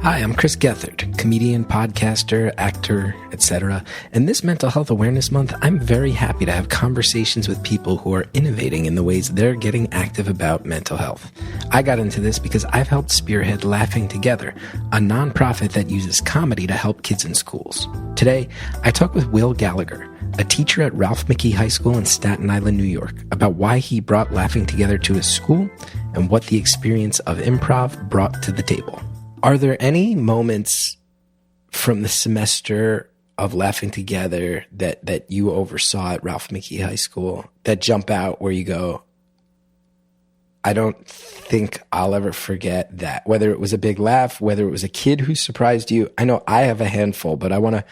Hi, I'm Chris Gethard, comedian, podcaster, actor, etc. And this Mental Health Awareness Month, I'm very happy to have conversations with people who are innovating in the ways they're getting active about mental health. I got into this because I've helped spearhead Laughing Together, a nonprofit that uses comedy to help kids in schools. Today, I talk with Will Gallagher, a teacher at Ralph McKee High School in Staten Island, New York, about why he brought Laughing Together to his school and what the experience of improv brought to the table. Are there any moments from the semester of Laughing Together that you oversaw at Ralph McKee High School that jump out where you go, I don't think I'll ever forget that? Whether it was a big laugh, whether it was a kid who surprised you. I know I have a handful, but I want to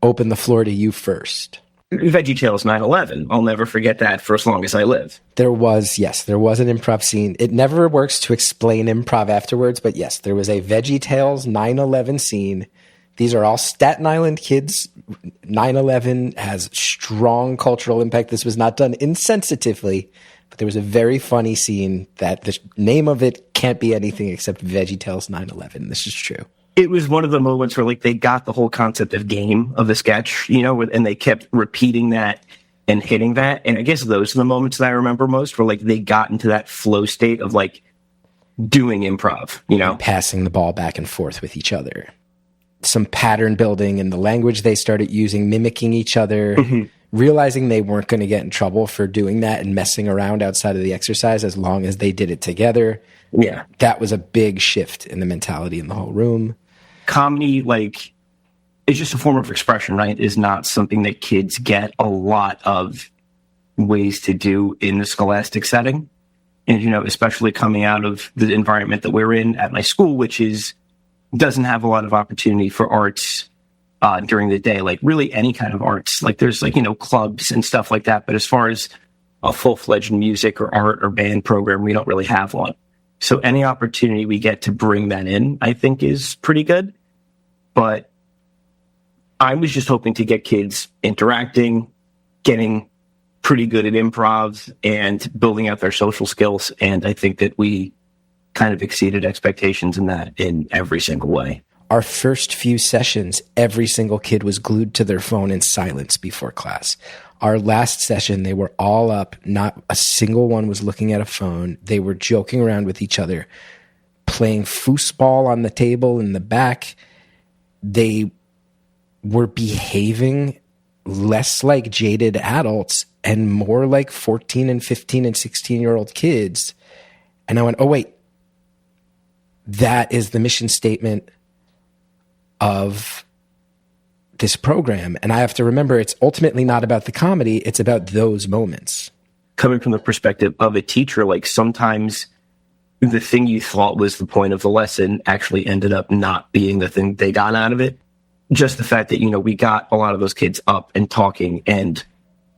open the floor to you first. VeggieTales 9/11. I'll never forget that for as long as I live. There was an improv scene. It never works to explain improv afterwards, but yes, there was a VeggieTales 9/11 scene. These are all Staten Island kids. 9/11 has strong cultural impact. This was not done insensitively, but there was a very funny scene that the name of it can't be anything except VeggieTales 9/11. This is true. It was one of the moments where, like, they got the whole concept of game of the sketch, you know, and they kept repeating that and hitting that. And I guess those are the moments that I remember most, where, like, they got into that flow state of, like, doing improv, you know? And passing the ball back and forth with each other. Some pattern building in the language they started using, mimicking each other, realizing they weren't going to get in trouble for doing that and messing around outside of the exercise as long as they did it together. Yeah. That was a big shift in the mentality in the whole room. Comedy, like, it's just a form of expression, right? Is not something that kids get a lot of ways to do in the scholastic setting. And, you know, especially coming out of the environment that we're in at my school, which doesn't have a lot of opportunity for arts during the day, like really any kind of arts. Like there's, like, you know, clubs and stuff like that. But as far as a full-fledged music or art or band program, we don't really have one. So any opportunity we get to bring that in, I think, is pretty good. But I was just hoping to get kids interacting, getting pretty good at improv, and building out their social skills. And I think that we kind of exceeded expectations in that in every single way. Our first few sessions, every single kid was glued to their phone in silence before class. Our last session, they were all up. Not a single one was looking at a phone. They were joking around with each other, playing foosball on the table in the back. They were behaving less like jaded adults and more like 14 and 15 and 16-year-old kids. And I went, oh, wait, that is the mission statement of this program. And I have to remember, it's ultimately not about the comedy. It's about those moments. Coming from the perspective of a teacher, like, sometimes the thing you thought was the point of the lesson actually ended up not being the thing they got out of it. Just the fact that, you know, we got a lot of those kids up and talking and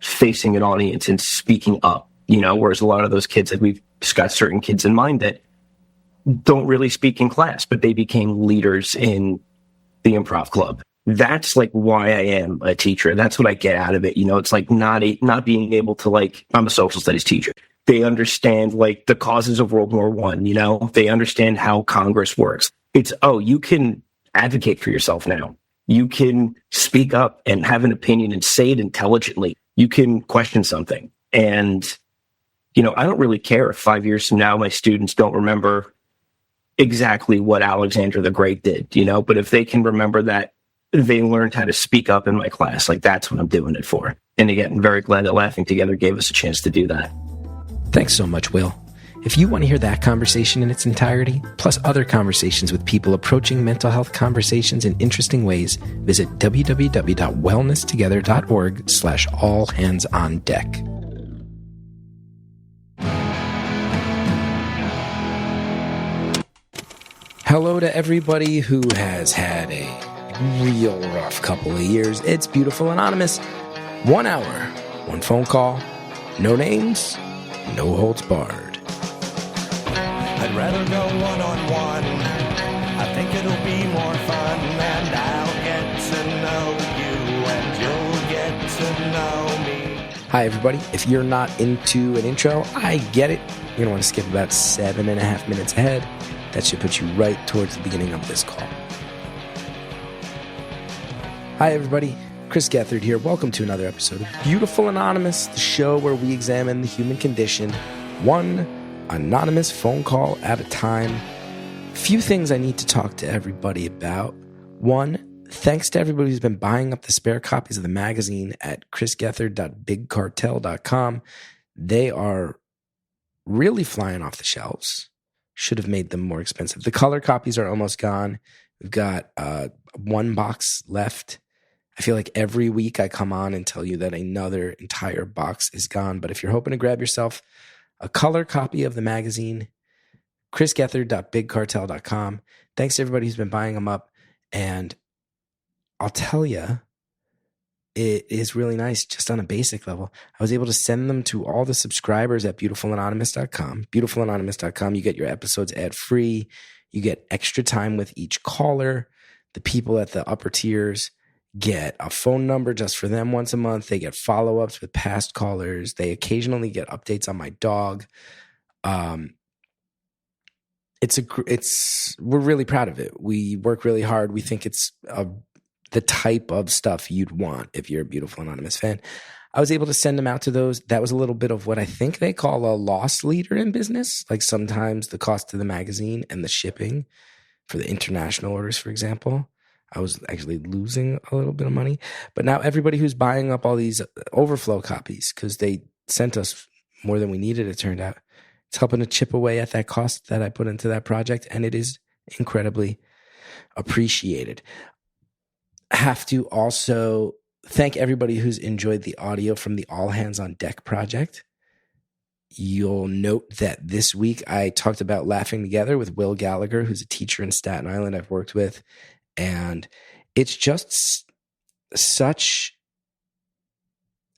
facing an audience and speaking up, you know, whereas a lot of those kids, like, we've just got certain kids in mind that don't really speak in class, but they became leaders in the improv club. That's, like, why I am a teacher. That's what I get out of it. You know, it's like not being able to, like, I'm a social studies teacher. They understand, like, the causes of World War I, you know, they understand how Congress works. It's, oh, you can advocate for yourself now. You can speak up and have an opinion and say it intelligently. You can question something. And, you know, I don't really care if 5 years from now my students don't remember exactly what Alexander the Great did, you know, but if they can remember that they learned how to speak up in my class, like, that's what I'm doing it for. And again, I'm very glad that Laughing Together gave us a chance to do that. Thanks so much, Will. If you want to hear that conversation in its entirety, plus other conversations with people approaching mental health conversations in interesting ways, visit www.wellnesstogether.org/all-hands-on-deck. Hello to everybody who has had a real rough couple of years. It's Beautiful Anonymous. 1 hour, one phone call, no names, no holds barred. I'd rather go one-on-one. I think it'll be more fun, and I'll get to know you, and you'll get to know me. Hi, everybody. If you're not into an intro, I get it. You're going to want to skip about 7.5 minutes ahead. That should put you right towards the beginning of this call. Hi, everybody. Chris Gethard here. Welcome to another episode of Beautiful Anonymous, the show where we examine the human condition, one anonymous phone call at a time. Few things I need to talk to everybody about. One, thanks to everybody who's been buying up the spare copies of the magazine at chrisgethard.bigcartel.com. They are really flying off the shelves. Should have made them more expensive. The color copies are almost gone. We've got one box left. I feel like every week I come on and tell you that another entire box is gone. But if you're hoping to grab yourself a color copy of the magazine, chrisgethard.bigcartel.com. Thanks to everybody who's been buying them up. And I'll tell you, it is really nice just on a basic level. I was able to send them to all the subscribers at beautifulanonymous.com. Beautifulanonymous.com, you get your episodes ad-free. You get extra time with each caller. The people at the upper tiers get a phone number just for them once a month. They get follow-ups with past callers. They occasionally get updates on my dog. We're really proud of it. We work really hard. We think it's the type of stuff you'd want if you're a Beautiful Anonymous fan. I was able to send them out to those. That was a little bit of what I think they call a loss leader in business. Like sometimes the cost of the magazine and the shipping for the international orders, for example, I was actually losing a little bit of money. But now everybody who's buying up all these overflow copies, because they sent us more than we needed, it turned out, it's helping to chip away at that cost that I put into that project, and it is incredibly appreciated. I have to also thank everybody who's enjoyed the audio from the All Hands on Deck project. You'll note that this week I talked about Laughing Together with Will Gallagher, who's a teacher in Staten Island I've worked with. And it's just such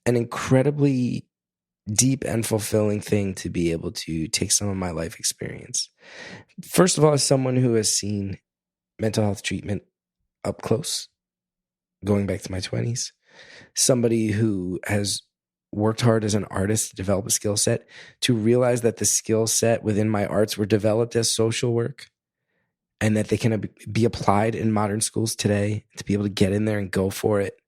an incredibly deep and fulfilling thing to be able to take some of my life experience. First of all, as someone who has seen mental health treatment up close, going back to my 20s, somebody who has worked hard as an artist to develop a skill set, to realize that the skill set within my arts were developed as social work and that they can be applied in modern schools today, to be able to get in there and go for it,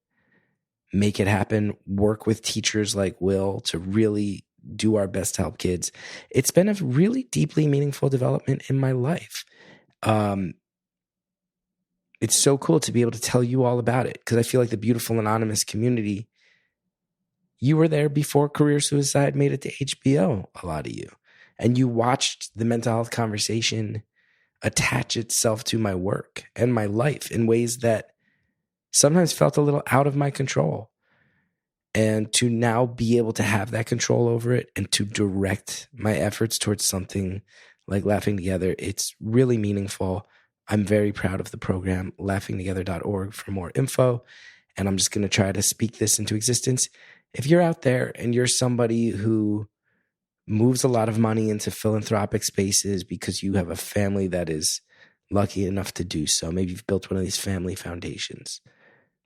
make it happen, work with teachers like Will to really do our best to help kids. It's been a really deeply meaningful development in my life. It's so cool to be able to tell you all about it, because I feel like the Beautiful Anonymous community, you were there before Career Suicide made it to HBO, a lot of you. And you watched the mental health conversation attach itself to my work and my life in ways that sometimes felt a little out of my control. And to now be able to have that control over it and to direct my efforts towards something like Laughing Together, it's really meaningful. I'm very proud of the program, laughingtogether.org for more info. And I'm just going to try to speak this into existence. If you're out there and you're somebody who moves a lot of money into philanthropic spaces because you have a family that is lucky enough to do so, maybe you've built one of these family foundations,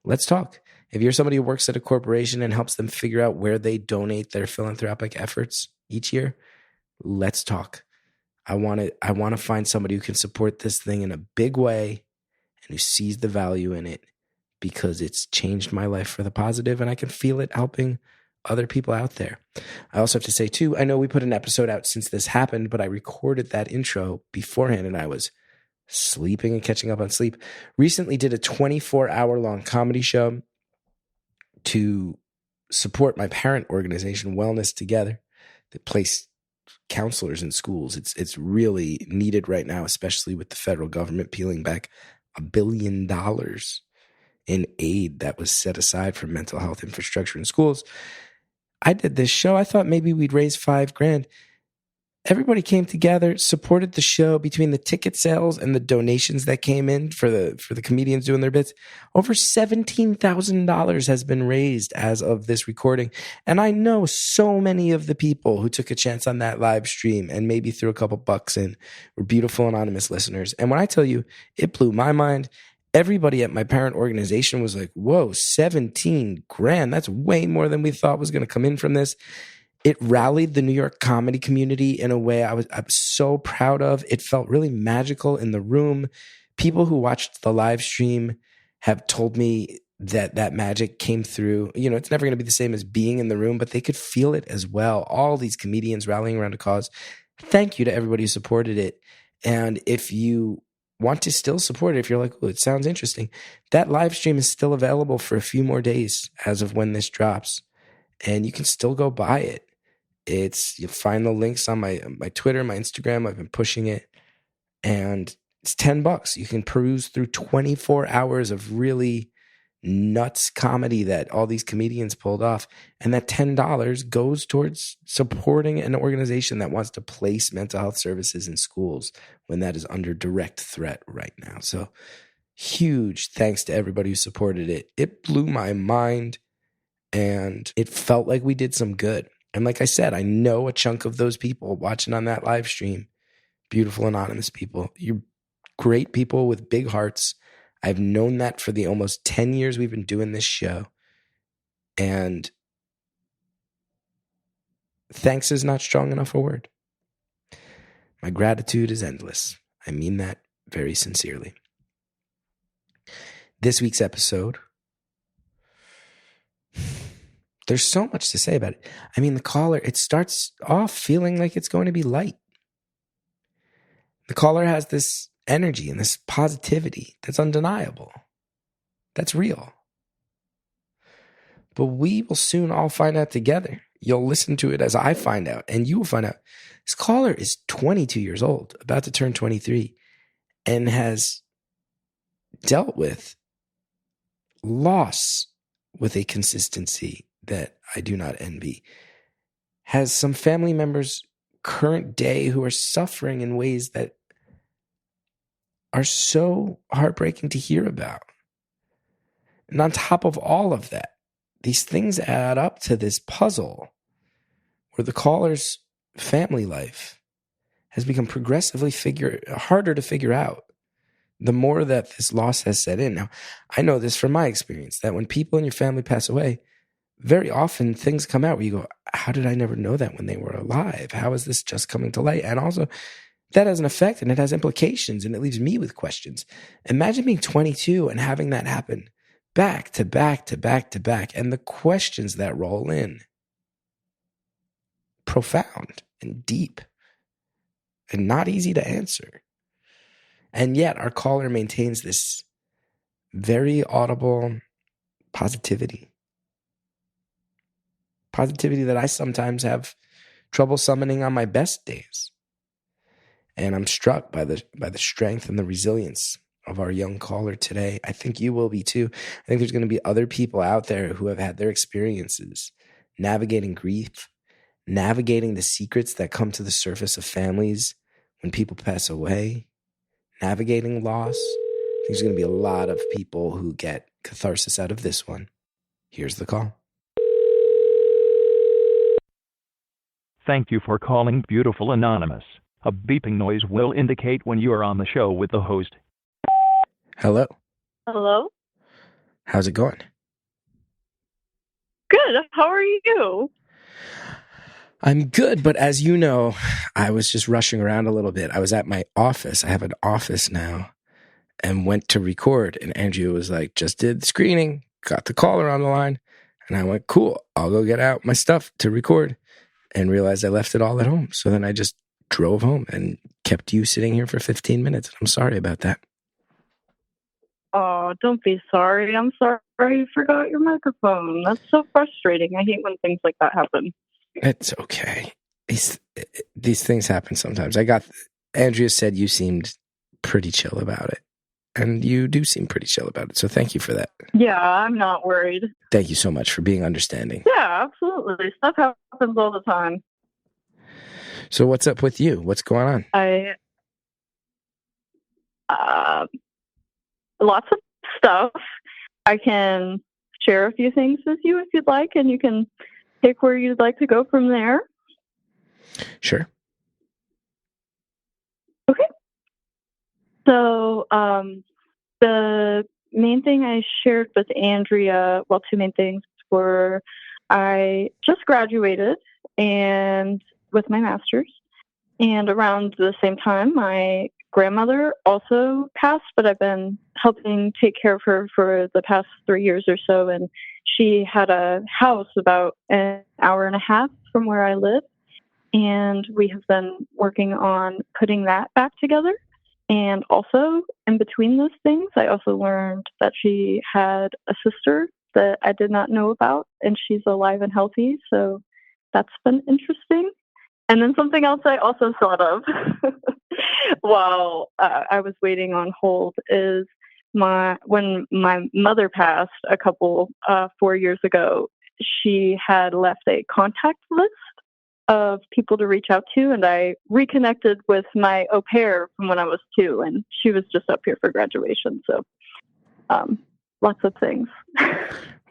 let's talk. If you're somebody who works at a corporation and helps them figure out where they donate their philanthropic efforts each year, let's talk. I want to find somebody who can support this thing in a big way and who sees the value in it, because it's changed my life for the positive and I can feel it helping other people out there. I also have to say too, I know we put an episode out since this happened, but I recorded that intro beforehand and I was sleeping and catching up on sleep. Recently did a 24-hour long comedy show to support my parent organization, Wellness Together, that place counselors in schools. It's really needed right now, especially with the federal government peeling back $1 billion in aid that was set aside for mental health infrastructure in schools. I did this show. I thought maybe we'd raise $5,000. Everybody came together, supported the show between the ticket sales and the donations that came in for the comedians doing their bits. Over $17,000 has been raised as of this recording. And I know so many of the people who took a chance on that live stream and maybe threw a couple bucks in were Beautiful Anonymous listeners. And when I tell you, it blew my mind. Everybody at my parent organization was like, whoa, $17,000. That's way more than we thought was going to come in from this. It rallied the New York comedy community in a way I'm so proud of. It felt really magical in the room. People who watched the live stream have told me that magic came through. You know, it's never going to be the same as being in the room, but they could feel it as well. All these comedians rallying around a cause. Thank you to everybody who supported it. And if you want to still support it, if you're like, oh, it sounds interesting, that live stream is still available for a few more days as of when this drops. And you can still go buy it. You'll find the links on my Twitter, my Instagram. I've been pushing it. And it's $10. You can peruse through 24 hours of really nuts comedy that all these comedians pulled off. And that $10 goes towards supporting an organization that wants to place mental health services in schools when that is under direct threat right now. So huge thanks to everybody who supported it. It blew my mind and it felt like we did some good. And like I said, I know a chunk of those people watching on that live stream, beautiful anonymous people. You're great people with big hearts. I've known that for the almost 10 years we've been doing this show. And thanks is not strong enough a word. My gratitude is endless. I mean that very sincerely. This week's episode, there's so much to say about it. I mean, the caller, it starts off feeling like it's going to be light. The caller has this energy and this positivity that's undeniable. That's real. But we will soon all find out together. You'll listen to it as I find out, and you will find out. This caller is 22 years old, about to turn 23, and has dealt with loss with a consistency that I do not envy. Has some family members current day who are suffering in ways that are so heartbreaking to hear about. And on top of all of that, these things add up to this puzzle where the caller's family life has become progressively harder to figure out the more that this loss has set in. Now, I know this from my experience, that when people in your family pass away, very often things come out where you go, how did I never know that when they were alive? How is this just coming to light? And also, that has an effect and it has implications and it leaves me with questions. Imagine being 22 and having that happen back to back to back to back. And the questions that roll in, profound and deep and not easy to answer. And yet our caller maintains this very audible positivity. Positivity that I sometimes have trouble summoning on my best days. And I'm struck by the strength and the resilience of our young caller today. I think you will be too. I think there's going to be other people out there who have had their experiences navigating grief, navigating the secrets that come to the surface of families when people pass away, navigating loss. There's going to be a lot of people who get catharsis out of this one. Here's the call. Thank you for calling Beautiful Anonymous. A beeping noise will indicate when you are on the show with the host. Hello. Hello? How's it going? Good. How are you? I'm good, but as you know, I was just rushing around a little bit. I was at my office. I have an office now and went to record. And Andrea was like, just did the screening, got the caller on the line. And I went, cool, I'll go get out my stuff to record. And realized I left it all at home. So then I just drove home and kept you sitting here for 15 minutes. I'm sorry about that. Oh, don't be sorry. I'm sorry you forgot your microphone. That's so frustrating. I hate when things like that happen. It's okay. These things happen sometimes. Andrea said you seemed pretty chill about it. And you do seem pretty chill about it. So thank you for that. Yeah, I'm not worried. Thank you so much for being understanding. Yeah, absolutely. Stuff happens all the time. So what's up with you? What's going on? Lots of stuff. I can share a few things with you if you'd like, and you can pick where you'd like to go from there. Sure. Okay. So the main thing I shared with Andrea, well, two main things were I just graduated and with my master's. And around the same time, my grandmother also passed, but I've been helping take care of her for the past 3 years or so. And she had a house about an hour and a half from where I live. And we have been working on putting that back together. And also, in between those things, I also learned that she had a sister that I did not know about, and she's alive and healthy. So that's been interesting. And then something else I also thought of while I was waiting on hold is when my mother passed a couple 4 years ago, she had left a contact list of people to reach out to, and I reconnected with my au pair from when I was 2, and she was just up here for graduation. So lots of things.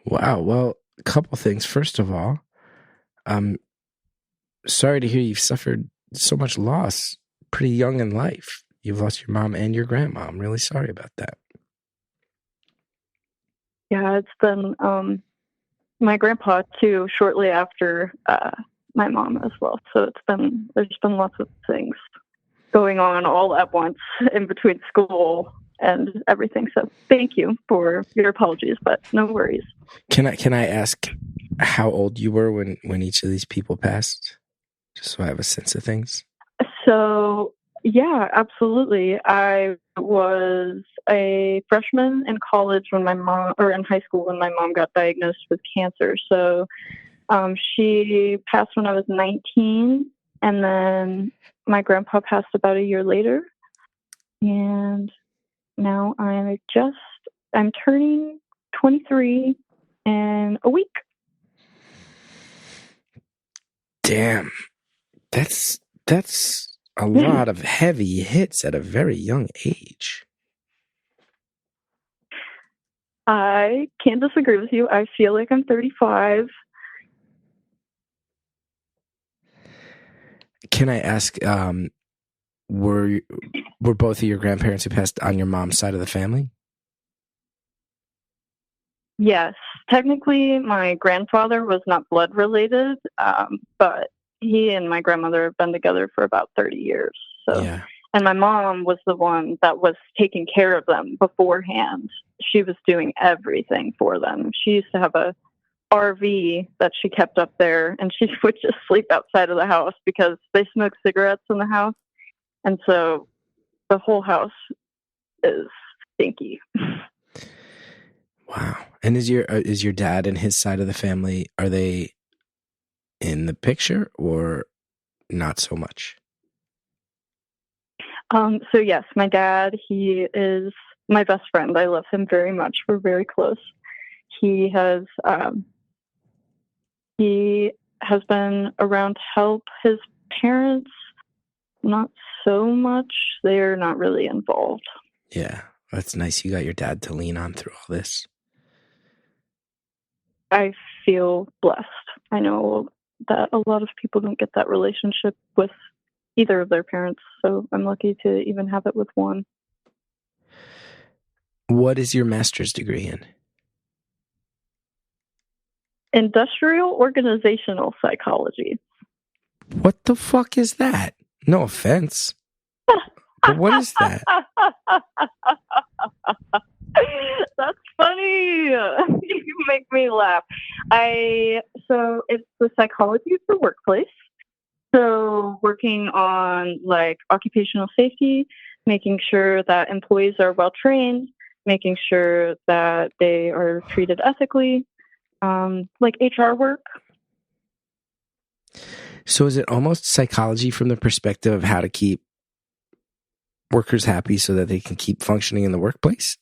Wow. Well, a couple things. First of all, sorry to hear you've suffered so much loss pretty young in life. You've lost your mom and your grandma. I'm really sorry about that. Yeah, it's been my grandpa too, shortly after my mom as well. So there's been lots of things going on all at once in between school and everything. So thank you for your apologies, but no worries. Can I ask how old you were when each of these people passed? Just so I have a sense of things. So, yeah, absolutely. I was a freshman in college when in high school when my mom got diagnosed with cancer. So she passed when I was 19, and then my grandpa passed about a year later. And now I'm turning 23 in a week. Damn. That's a lot of heavy hits at a very young age. I can't disagree with you. I feel like I'm 35. Can I ask, were both of your grandparents who passed on your mom's side of the family? Yes. Technically, my grandfather was not blood related, but he and my grandmother have been together for about 30 years. So, Yeah. And my mom was the one that was taking care of them beforehand. She was doing everything for them. She used to have a RV that she kept up there, and she would just sleep outside of the house because they smoke cigarettes in the house. And so the whole house is stinky. Wow. And is your dad and his side of the family, are they in the picture or not so much? So yes, my dad, he is my best friend. I love him very much. We're very close. He has been around to help his parents. Not so much. They're not really involved. Yeah, that's nice. You got your dad to lean on through all this. I feel blessed. I know that a lot of people don't get that relationship with either of their parents, so I'm lucky to even have it with one. What is your master's degree in? Industrial organizational psychology. What the fuck is that? No offense. But what is that? That's funny. You make me laugh. So it's the psychology of the workplace. So working on like occupational safety, making sure that employees are well trained, making sure that they are treated ethically, like HR work. So is it almost psychology from the perspective of how to keep workers happy so that they can keep functioning in the workplace?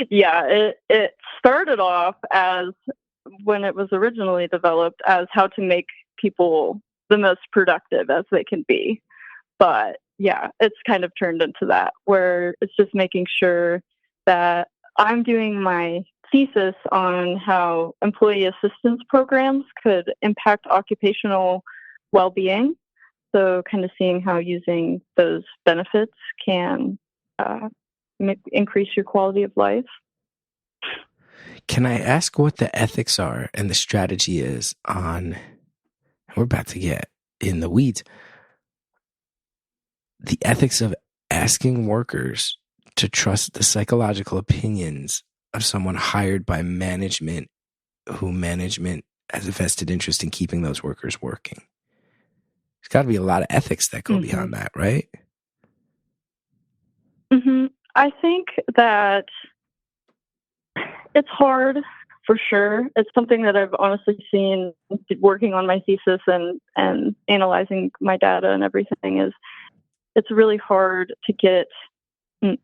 Yeah, it started off as, when it was originally developed, as how to make people the most productive as they can be. But yeah, it's kind of turned into that, where it's just making sure that I'm doing my thesis on how employee assistance programs could impact occupational well-being. So kind of seeing how using those benefits can increase your quality of life. Can I ask what the ethics are and the strategy is on, we're about to get in the weeds, the ethics of asking workers to trust the psychological opinions of someone hired by management, who management has a vested interest in keeping those workers working? There's got to be a lot of ethics that go beyond that, right? I think that it's hard for sure. It's something that I've honestly seen working on my thesis and analyzing my data and everything. Is it's really hard to get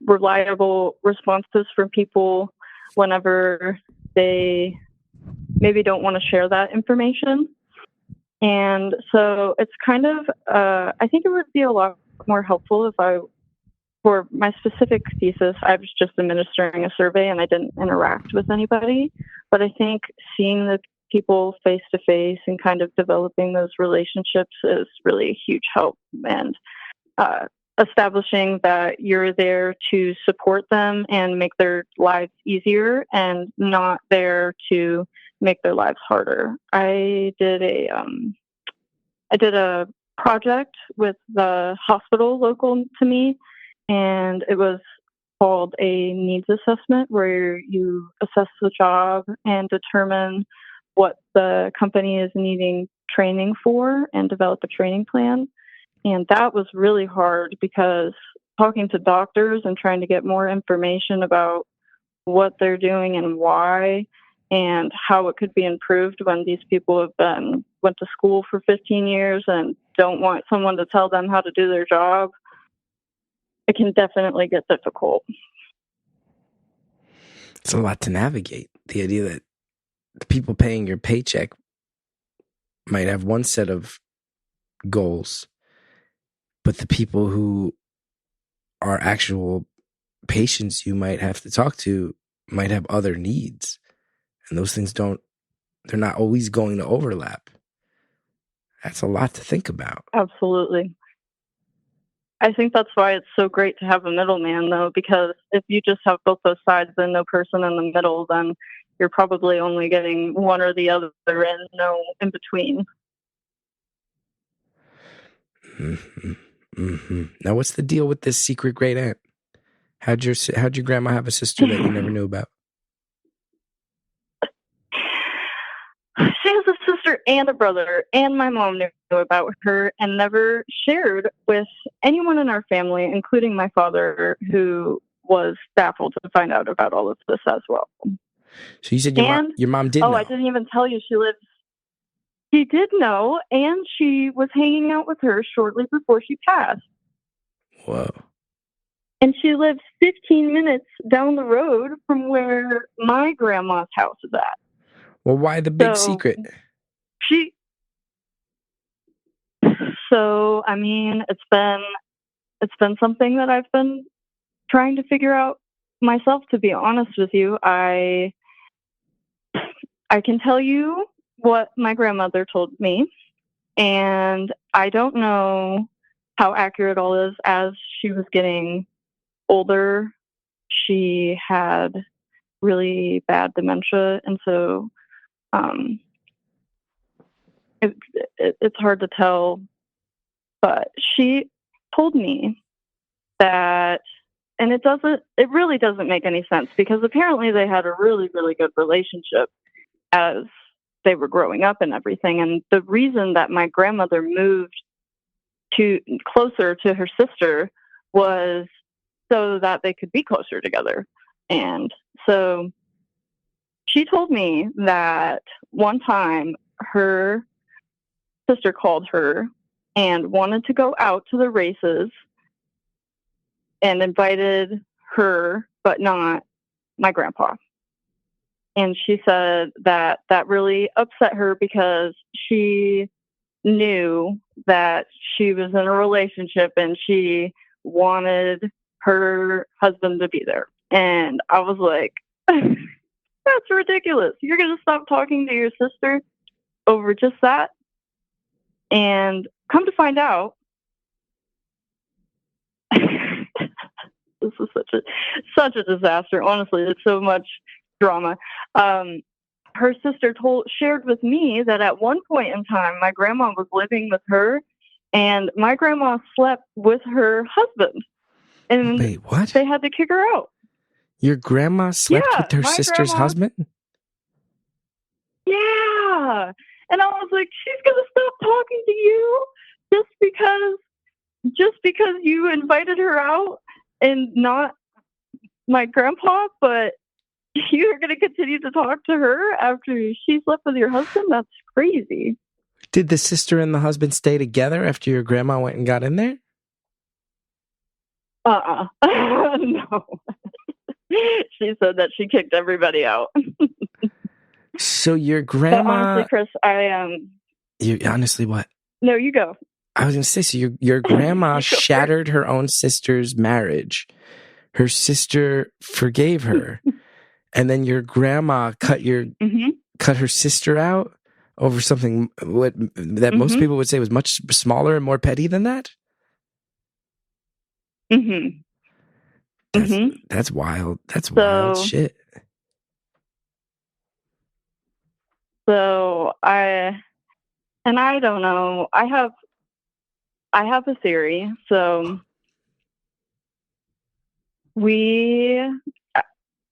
reliable responses from people whenever they maybe don't want to share that information. And so it's kind of, I think it would be a lot more helpful if for my specific thesis, I was just administering a survey and I didn't interact with anybody. But I think seeing the people face to face and kind of developing those relationships is really a huge help. And establishing that you're there to support them and make their lives easier and not there to make their lives harder. I did a project with the hospital local to me, and it was called a needs assessment, where you assess the job and determine what the company is needing training for and develop a training plan. And that was really hard because talking to doctors and trying to get more information about what they're doing and why and how it could be improved when these people went to school for 15 years and don't want someone to tell them how to do their job, it can definitely get difficult. It's a lot to navigate. The idea that the people paying your paycheck might have one set of goals, but the people who are actual patients you might have to talk to might have other needs. And those things they're not always going to overlap. That's a lot to think about. Absolutely. I think that's why it's so great to have a middleman, though, because if you just have both those sides and no person in the middle, then you're probably only getting one or the other and no in between. Now, what's the deal with this secret great aunt? How'd your grandma have a sister that you never knew about? She has a sister and a brother, and my mom knew about her and never shared with anyone in our family, including my father, who was baffled to find out about all of this as well. So you said your mom did know. I didn't even tell you she did know, and she was hanging out with her shortly before she passed. Whoa. And she lives 15 minutes down the road from where my grandma's house is at. Well, why the big secret? So, I mean, it's been something that I've been trying to figure out myself, to be honest with you. I can tell you what my grandmother told me, and I don't know how accurate all is. As she was getting older, she had really bad dementia, and so it's hard to tell, but she told me that, and it really doesn't make any sense, because apparently they had a really, really good relationship as they were growing up and everything. And the reason that my grandmother moved closer to her sister was so that they could be closer together. And so she told me that one time her sister called her and wanted to go out to the races and invited her, but not my grandpa. And she said that really upset her, because she knew that she was in a relationship and she wanted her husband to be there. And I was like, that's ridiculous. You're going to stop talking to your sister over just that? And come to find out, this is such a disaster. Honestly, it's so much drama. Her sister shared with me that at one point in time, my grandma was living with her, and my grandma slept with her husband, and Wait, what? they had to kick her out. Your grandma slept Yeah, with her my sister's grandma- husband? Yeah, and I was like, she's gonna stop talking to you just because you invited her out and not my grandpa, but you're going to continue to talk to her after she slept with your husband? That's crazy. Did the sister and the husband stay together after your grandma went and got in there? No. She said that she kicked everybody out. So your But grandma... honestly, Chris, honestly, what? No, you go. I was going to say, so your grandma shattered her own sister's marriage. Her sister forgave her. And then your grandma cut her sister out over something that most people would say was much smaller and more petty than that? That's wild. That's wild shit. So I don't know. I have a theory. So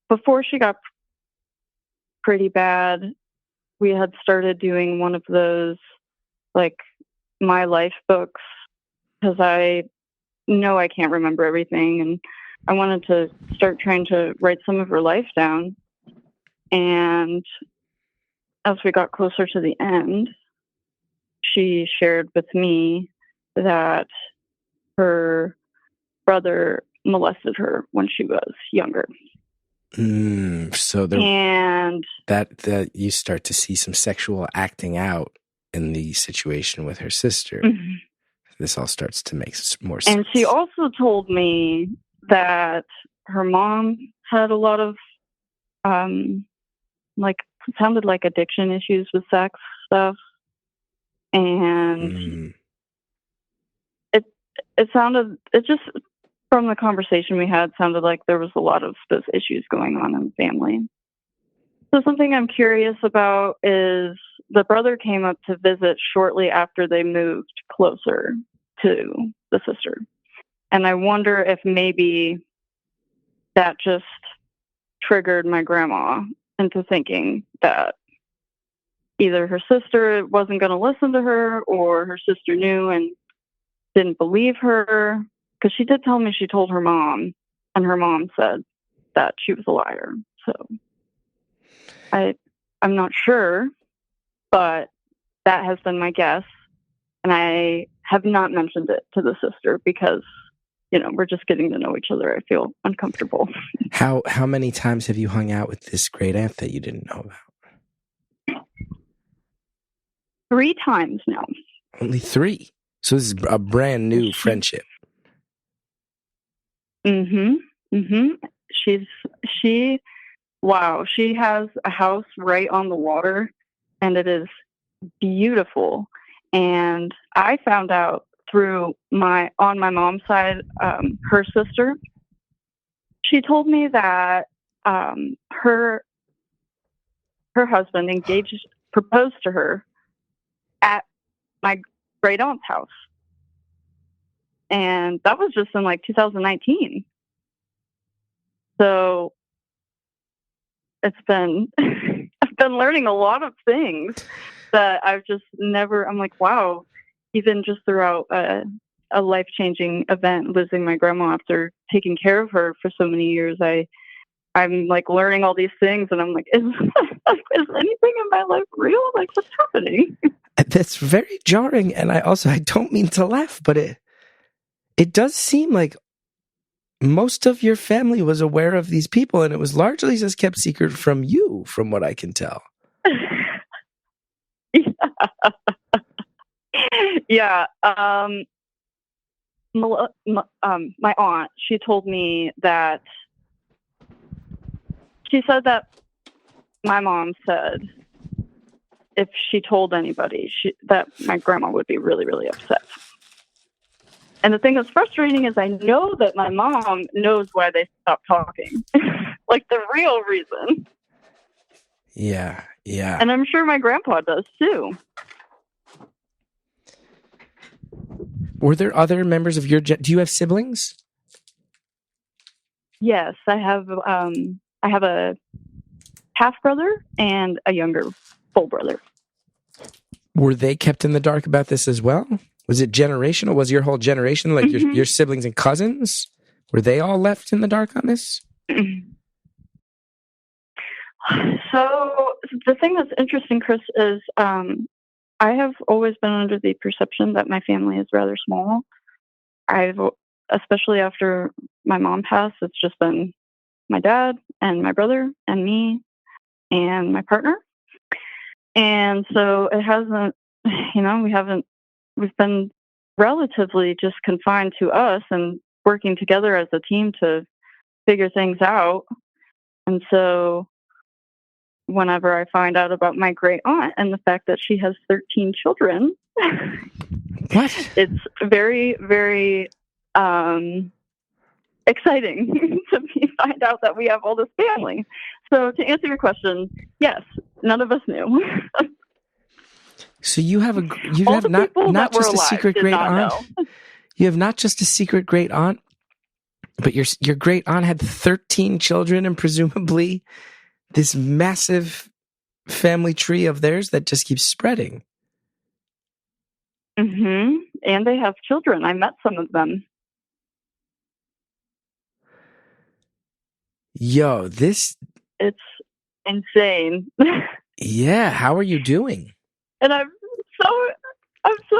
before she got pretty bad, we had started doing one of those, like, my life books, because I know I can't remember everything, and I wanted to start trying to write some of her life down. And as we got closer to the end, she shared with me that her brother molested her when she was younger. So that you start to see some sexual acting out in the situation with her sister. This all starts to make more sense. And she also told me that her mom had a lot of sounded like addiction issues with sex stuff, and it just, from the conversation we had, sounded like there was a lot of those issues going on in the family. So something I'm curious about is the brother came up to visit shortly after they moved closer to the sister. And I wonder if maybe that just triggered my grandma into thinking that either her sister wasn't going to listen to her, or her sister knew and didn't believe her. Because she did tell me she told her mom, and her mom said that she was a liar. So I'm not sure, but that has been my guess. And I have not mentioned it to the sister because, we're just getting to know each other. I feel uncomfortable. How many times have you hung out with this great aunt that you didn't know about? 3 times now. Only 3? So this is a brand new friendship. She has a house right on the water, and it is beautiful. And I found out on my mom's side, her sister, she told me that her husband proposed to her at my great aunt's house. And that was just in 2019. So I've been learning a lot of things that I've just never, I'm like, wow, even just throughout a life-changing event, losing my grandma after taking care of her for so many years, I'm learning all these things, and I'm like, is anything in my life real? What's happening? That's very jarring, and I don't mean to laugh, but it does seem like most of your family was aware of these people, and it was largely just kept secret from you, from what I can tell. Yeah. My aunt, she told me that she said that my mom said if she told anybody that my grandma would be really, really upset. And the thing that's frustrating is I know that my mom knows why they stopped talking. The real reason. Yeah. Yeah. And I'm sure my grandpa does too. Were there other members of your do you have siblings? Yes, I have a half brother and a younger full brother. Were they kept in the dark about this as well? Was it generational? Was your whole generation, like your siblings and cousins, were they all left in the dark on this? So the thing that's interesting, Chris, is I have always been under the perception that my family is rather small. Especially after my mom passed, it's just been my dad and my brother and me and my partner. And so it hasn't, we've been relatively just confined to us and working together as a team to figure things out. And so whenever I find out about my great aunt and the fact that she has 13 children, what? It's very, very exciting to find out that we have all this family. So to answer your question, yes, none of us knew. So you have not just a secret great aunt. You have not just a secret great aunt, but your great aunt had 13 children and presumably this massive family tree of theirs that just keeps spreading. Mm-hmm. And they have children. I met some of them. Yo, it's insane. Yeah, how are you doing? And I'm so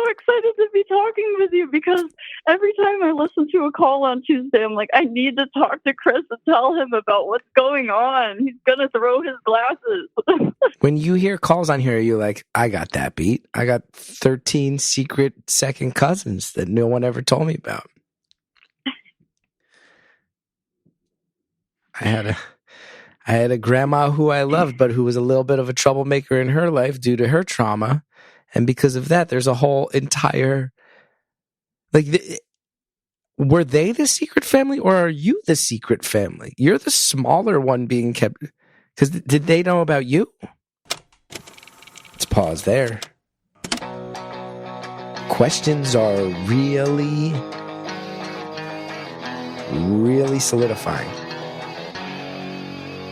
excited to be talking with you because every time I listen to a call on Tuesday, I'm like, I need to talk to Chris and tell him about what's going on. He's gonna throw his glasses. When you hear calls on here, you're like, I got that beat. I got 13 secret second cousins that no one ever told me about. I had a grandma who I loved, but who was a little bit of a troublemaker in her life due to her trauma. And because of that, there's a whole entire, were they the secret family or are you the secret family? You're the smaller one being kept, because did they know about you? Let's pause there. Questions are really, really solidifying.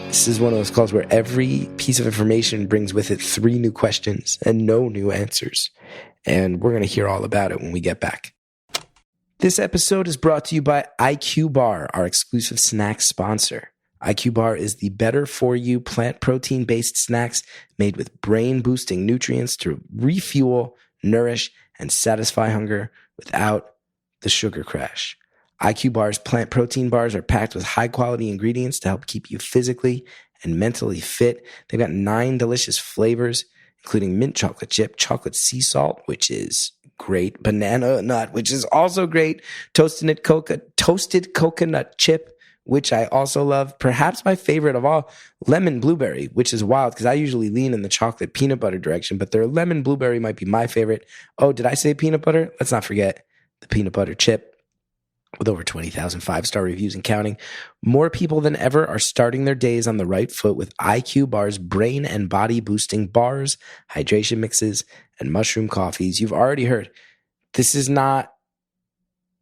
This is one of those calls where every piece of information brings with it 3 new questions and no new answers. And we're going to hear all about it when we get back. This episode is brought to you by IQ Bar, our exclusive snack sponsor. IQ Bar is the better for you plant protein-based snacks made with brain-boosting nutrients to refuel, nourish, and satisfy hunger without the sugar crash. IQ Bar's plant protein bars are packed with high-quality ingredients to help keep you physically and mentally fit. They've got 9 delicious flavors, including mint chocolate chip, chocolate sea salt, which is great, banana nut, which is also great, toasted coconut chip, which I also love. Perhaps my favorite of all, lemon blueberry, which is wild because I usually lean in the chocolate peanut butter direction, but their lemon blueberry might be my favorite. Oh, did I say peanut butter? Let's not forget the peanut butter chip. With over 20,000 5-star reviews and counting, more people than ever are starting their days on the right foot with IQ Bar's brain and body boosting bars, hydration mixes, and mushroom coffees. You've already heard. This is not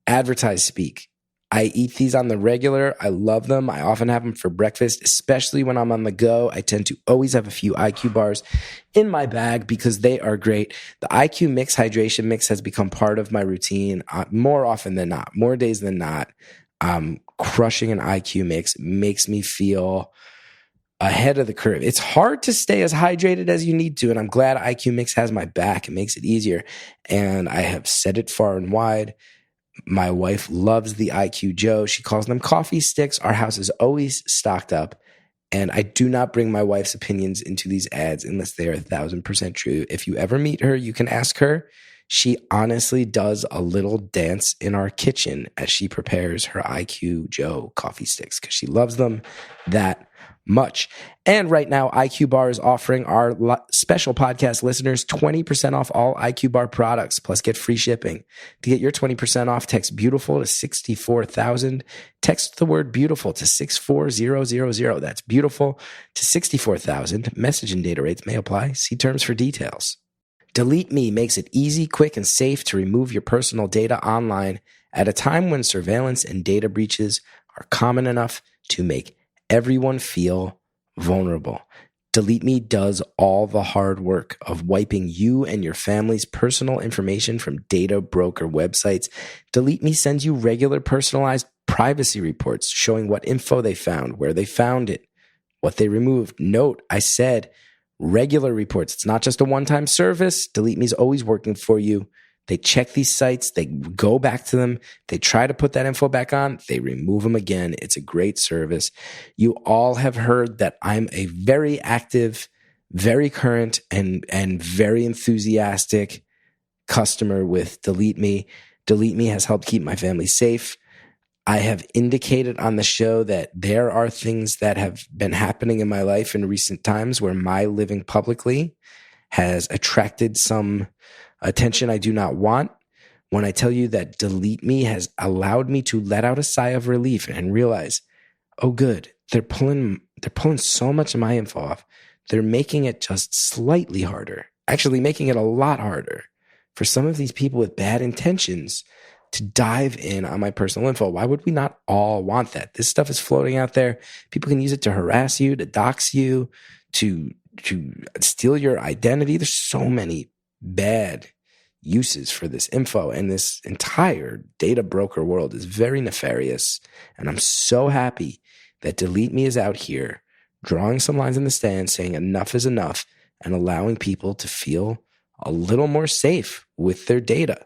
advertised speak. I eat these on the regular. I love them. I often have them for breakfast, especially when I'm on the go. I tend to always have a few IQ bars in my bag because they are great. The IQ Mix hydration mix has become part of my routine more often than not, more days than not. Crushing an IQ mix makes me feel ahead of the curve. It's hard to stay as hydrated as you need to, and I'm glad IQ Mix has my back. It makes it easier, and I have said it far and wide. My wife loves the IQ Joe. She calls them coffee sticks. Our house is always stocked up. And I do not bring my wife's opinions into these ads unless they are 1,000% true. If you ever meet her, you can ask her. She honestly does a little dance in our kitchen as she prepares her IQ Joe coffee sticks because she loves them that much. And right now, IQ Bar is offering our special podcast listeners 20% off all IQ Bar products, plus get free shipping. To get your 20% off, text BEAUTIFUL to 64,000. Text the word BEAUTIFUL to 64000. That's BEAUTIFUL to 64,000. Message and data rates may apply. See terms for details. Delete Me makes it easy, quick, and safe to remove your personal data online at a time when surveillance and data breaches are common enough to make everyone feel vulnerable. Delete Me does all the hard work of wiping you and your family's personal information from data broker websites. Delete Me sends you regular personalized privacy reports showing what info they found, where they found it, what they removed. Note, I said regular reports. It's not just a one-time service. Delete Me is always working for you. They check these sites, they go back to them, they try to put that info back on, they remove them again. It's a great service. You all have heard that I'm a very active, very current, and very enthusiastic customer with Delete Me. Delete Me has helped keep my family safe. I have indicated on the show that there are things that have been happening in my life in recent times where my living publicly has attracted some attention I do not want. When I tell you that Delete Me has allowed me to let out a sigh of relief and realize, oh good, they're pulling so much of my info off. They're making it just slightly harder, actually making it a lot harder for some of these people with bad intentions to dive in on my personal info. Why would we not all want that? This stuff is floating out there. People can use it to harass you, to dox you, to steal your identity. There's so many bad uses for this info, and this entire data broker world is very nefarious. And I'm so happy that Delete Me is out here drawing some lines in the sand, saying enough is enough, and allowing people to feel a little more safe with their data.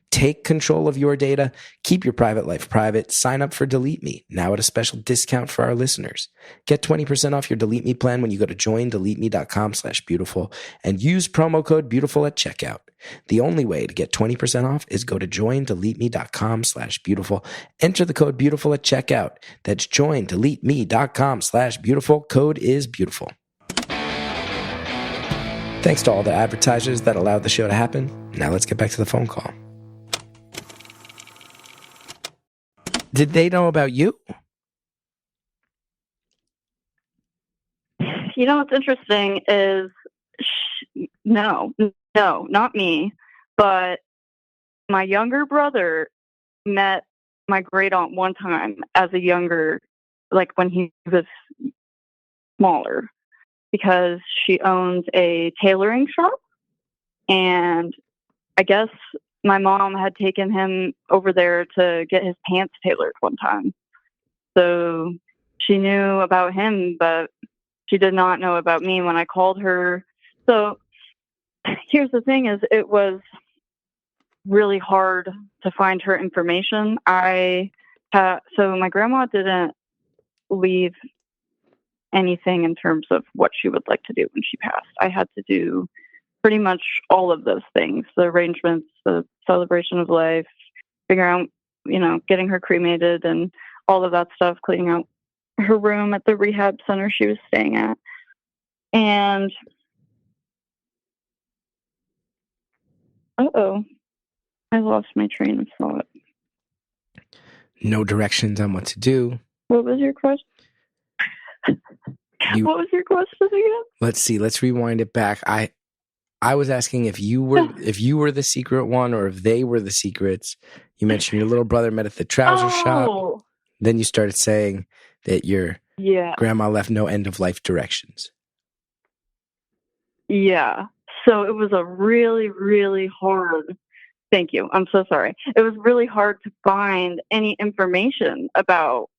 Take control of your data. Keep your private life private. Sign up for Delete Me, now at a special discount for our listeners. Get 20% off your Delete Me plan when you go to joindeleteme.com/beautiful and use promo code beautiful at checkout. The only way to get 20% off is go to joindeleteme.com/beautiful. Enter the code beautiful at checkout. That's joindeleteme.com/beautiful. Code is beautiful. Thanks to all the advertisers that allowed the show to happen. Now let's get back to the phone call. Did they know about you? You know what's interesting is, no, not me, but my younger brother met my great aunt one time as a younger, like when he was smaller, because she owns a tailoring shop, and I guess my mom had taken him over there to get his pants tailored one time. So she knew about him, but she did not know about me when I called her. So here's the thing is, it was really hard to find her information. So my grandma didn't leave anything in terms of what she would like to do when she passed. I had to do pretty much all of those things, the arrangements, the celebration of life, figuring out, getting her cremated and all of that stuff, cleaning out her room at the rehab center she was staying at. And, I lost my train of thought. No directions on what to do. What was your question? What was your question again? Let's see. Let's rewind it back. I was asking if you were the secret one or if they were the secrets. You mentioned your little brother met at the trouser shop. Then you started saying that your grandma left no end-of-life directions. Yeah. So it was a really, really hard... Thank you. I'm so sorry. It was really hard to find any information about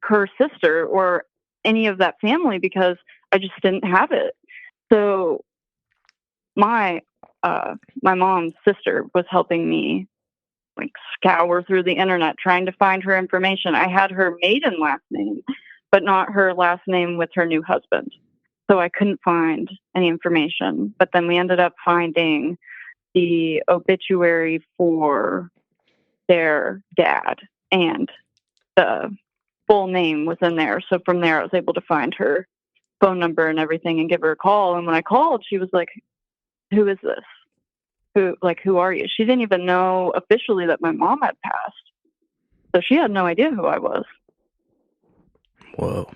her sister or any of that family because I just didn't have it. So my mom's sister was helping me scour through the internet trying to find her information. I had her maiden last name, but not her last name with her new husband. So I couldn't find any information. But then we ended up finding the obituary for their dad and the full name was in there. So from there, I was able to find her phone number and everything and give her a call. And when I called, she was like, "Who is this? Who are you?" She didn't even know officially that my mom had passed. So she had no idea who I was. Whoa.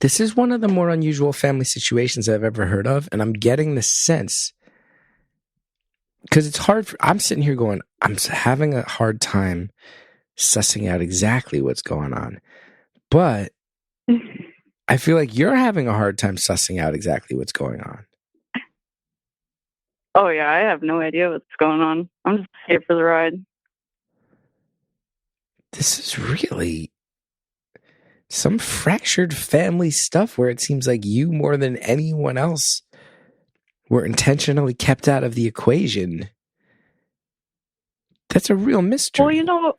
This is one of the more unusual family situations I've ever heard of, and I'm getting the sense, because it's hard I'm sitting here going, I'm having a hard time sussing out exactly what's going on. But I feel like you're having a hard time sussing out exactly what's going on. Oh, yeah, I have no idea what's going on. I'm just here for the ride. This is really some fractured family stuff where it seems like you, more than anyone else, were intentionally kept out of the equation. That's a real mystery. Well,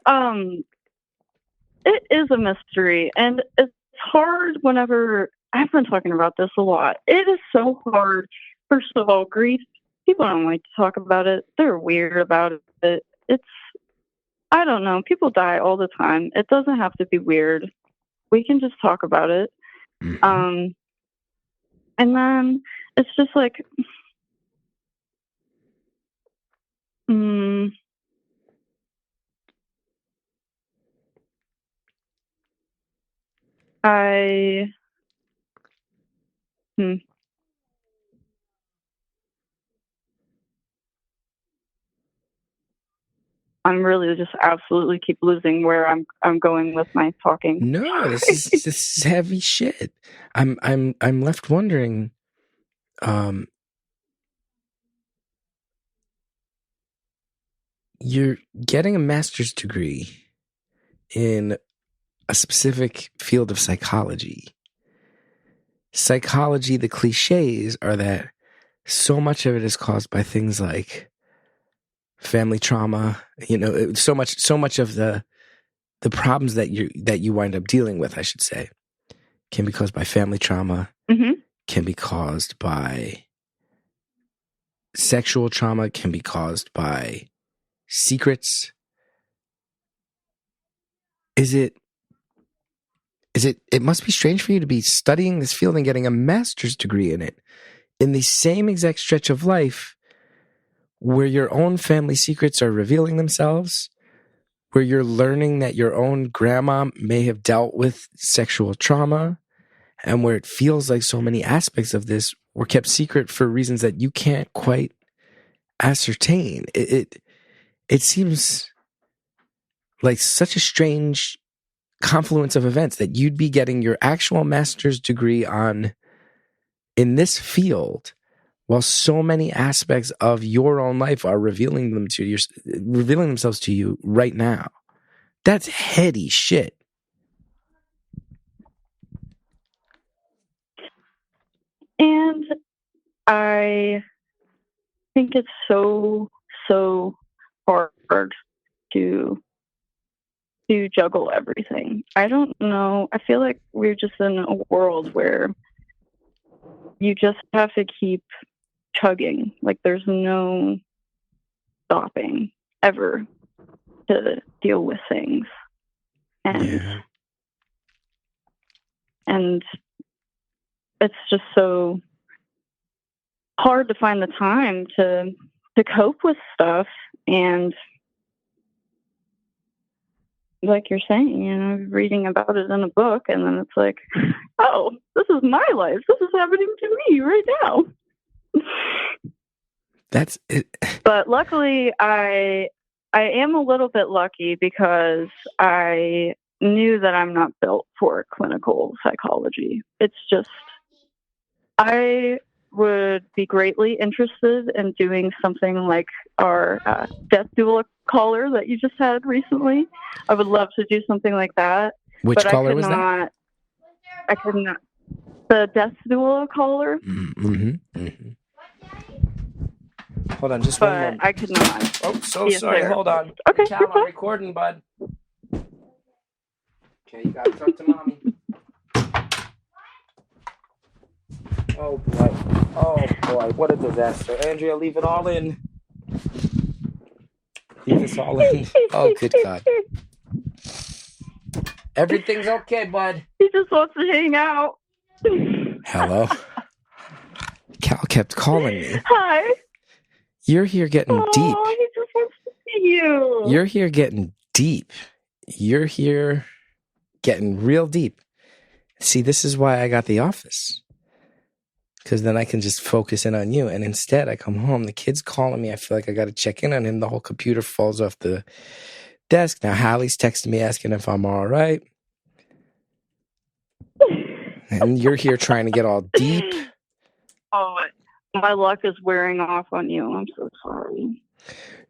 it is a mystery, and it's hard whenever, I've been talking about this a lot. It is so hard. First of all, grief, people don't like to talk about it. They're weird about it. I don't know. People die all the time. It doesn't have to be weird. We can just talk about it. Mm-hmm. And then it's just like, I'm really just absolutely keep losing where I'm going with my talking. No, this is heavy shit. I'm left wondering. You're getting a master's degree in a specific field of psychology. Psychology, the cliches are that so much of it is caused by things like family trauma. You know, so much of the problems that you wind up dealing with, I should say, can be caused by family trauma. Mm-hmm. Can be caused by sexual trauma. Can be caused by secrets. It must be strange for you to be studying this field and getting a master's degree in it in the same exact stretch of life where your own family secrets are revealing themselves, where you're learning that your own grandma may have dealt with sexual trauma, and where it feels like so many aspects of this were kept secret for reasons that you can't quite ascertain. It seems like such a strange confluence of events that you'd be getting your actual master's degree in this field while so many aspects of your own life are revealing themselves to you right now. That's heady shit. And I think it's so hard to juggle everything. I don't know. I feel like we're just in a world where you just have to keep chugging. Like there's no stopping ever to deal with things. And it's just so hard to find the time to cope with stuff. And like you're saying, you know, reading about it in a book, and then it's like, oh, this is my life. This is happening to me right now. That's it. But luckily, I am a little bit lucky because I knew that I'm not built for clinical psychology. It's just, I would be greatly interested in doing something like our death doula caller that you just had recently. I would love to do something like that. Which caller was that? I could not. The death doula caller. Mm-hmm. Mm-hmm. Hold on, just one moment. I could not. Oh, so sorry. There. Hold on. Okay, Cal, I'm recording, bud. Okay, you gotta talk to mommy. Oh boy, what a disaster. Andrea, leave it all in. Leave this all in. Oh, good God. Everything's okay, bud. He just wants to hang out. Hello? Cal kept calling me. Hi. You're here getting deep. Oh, he just wants to see you. You're here getting deep. You're here getting real deep. See, this is why I got the office. Because then I can just focus in on you. And instead, I come home. The kid's calling me. I feel like I got to check in on him. The whole computer falls off the desk. Now, Hallie's texting me asking if I'm all right. And you're here trying to get all deep. Oh, my luck is wearing off on you. I'm so sorry.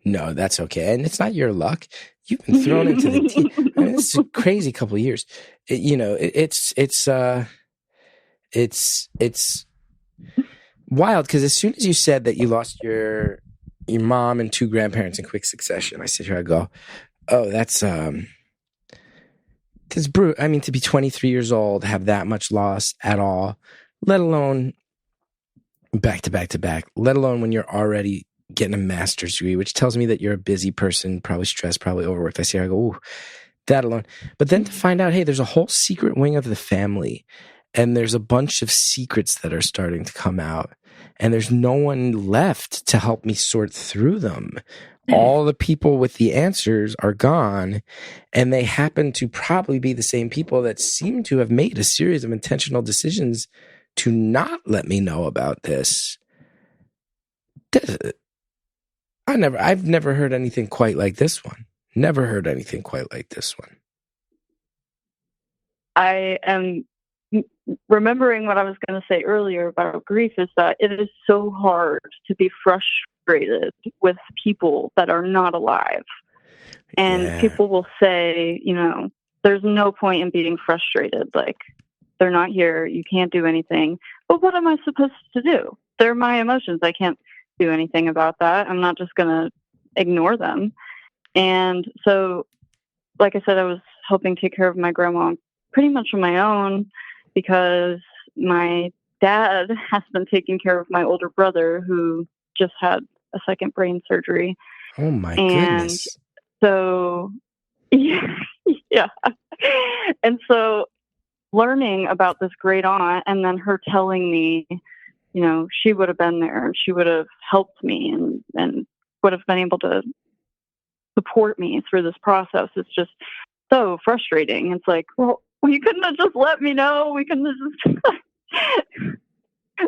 No, that's okay. And it's not your luck. You've been thrown into the deep. I mean, this is a crazy couple of years. It's wild because as soon as you said that you lost your mom and two grandparents in quick succession, I sit here, I go, oh, that's brutal. I mean, to be 23 years old, have that much loss at all, let alone back to back to back, let alone when you're already getting a master's degree, which tells me that you're a busy person, probably stressed, probably overworked. I see her, I go, ooh, that alone. But then to find out, hey, there's a whole secret wing of the family, and there's a bunch of secrets that are starting to come out, and there's no one left to help me sort through them. All the people with the answers are gone, and they happen to probably be the same people that seem to have made a series of intentional decisions to not let me know about this. I've never heard anything quite like this one. Never heard anything quite like this one. I am remembering what I was going to say earlier about grief is that it is so hard to be frustrated with people that are not alive. And people will say, there's no point in being frustrated. Like, they're not here. You can't do anything. But what am I supposed to do? They're my emotions. I can't do anything about that. I'm not just going to ignore them. And so, like I said, I was helping take care of my grandma pretty much on my own because my dad has been taking care of my older brother who just had a second brain surgery. Oh my goodness. So, yeah. And so learning about this great aunt and then her telling me, she would have been there and she would have helped me and would have been able to support me through this process. It's just so frustrating. It's like, well, you couldn't have just let me know. We couldn't have just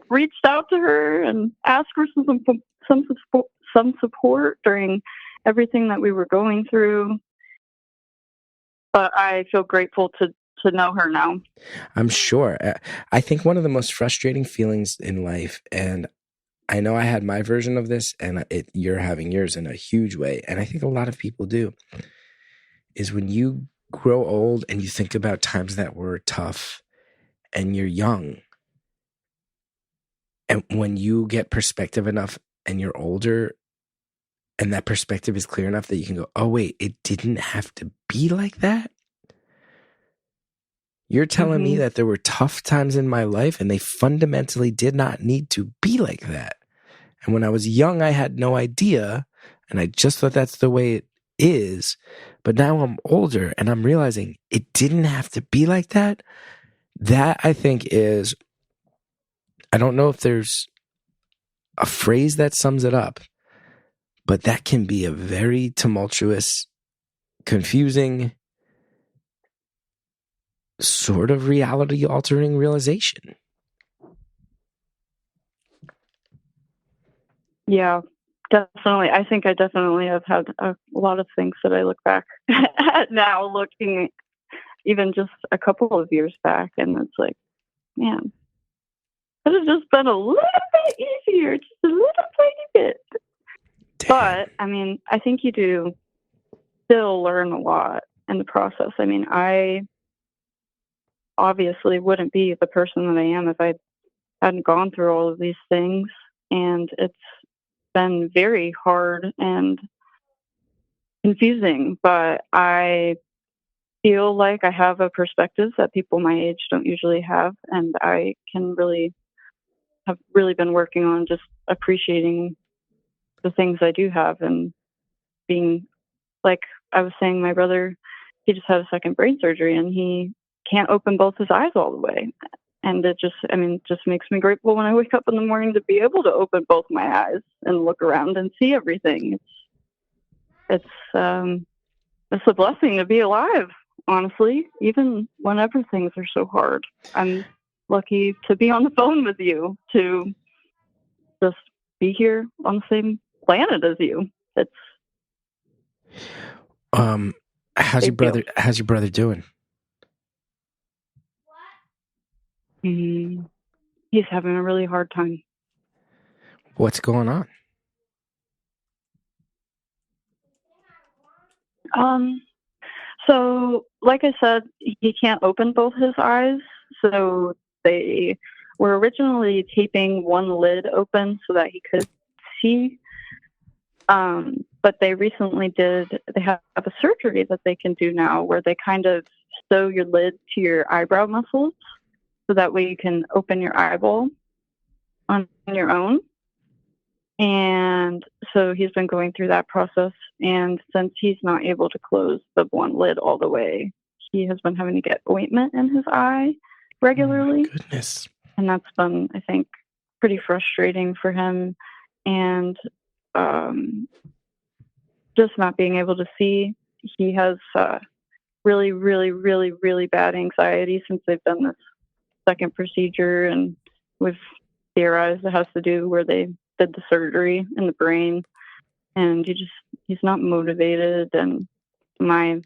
reached out to her and asked for some support during everything that we were going through. But I feel grateful to know her now. I'm sure. I think one of the most frustrating feelings in life, and I know I had my version of this, and you're having yours in a huge way, and I think a lot of people do, is when you grow old and you think about times that were tough and you're young, and when you get perspective enough and you're older and that perspective is clear enough that you can go, oh wait, it didn't have to be like that. You're telling me that there were tough times in my life and they fundamentally did not need to be like that. And when I was young, I had no idea. And I just thought that's the way it is. But now I'm older and I'm realizing it didn't have to be like that. That I think is, I don't know if there's a phrase that sums it up, but that can be a very tumultuous, confusing, sort of reality-altering realization. Yeah, definitely. I think I definitely have had a lot of things that I look back at now, looking even just a couple of years back, and it's like, man, it has just been a little bit easier, just a little tiny bit. Damn. But, I mean, I think you do still learn a lot in the process. I mean, I obviously wouldn't be the person that I am if I hadn't gone through all of these things. And it's been very hard and confusing, but I feel like I have a perspective that people my age don't usually have. And I have really been working on just appreciating the things I do have and being, like I was saying, my brother he just had a second brain surgery, and he can't open both his eyes all the way. And it just makes me grateful when I wake up in the morning to be able to open both my eyes and look around and see everything. It's a blessing to be alive, honestly, even whenever things are so hard. I'm lucky to be on the phone with you, to just be here on the same planet as you. It's how's your brother doing? He's having a really hard time. What's going on? So like I said, he can't open both his eyes. So they were originally taping one lid open so that he could see. But they recently they have a surgery that they can do now where they kind of sew your lid to your eyebrow muscles so that way you can open your eyeball on your own. And so he's been going through that process. And since he's not able to close the one lid all the way, he has been having to get ointment in his eye regularly. Oh my goodness. And that's been, I think, pretty frustrating for him. And just not being able to see. He has really, really, really, really bad anxiety since they've done this second procedure. And we've theorized it has to do where they did the surgery in the brain, and he's not motivated. And my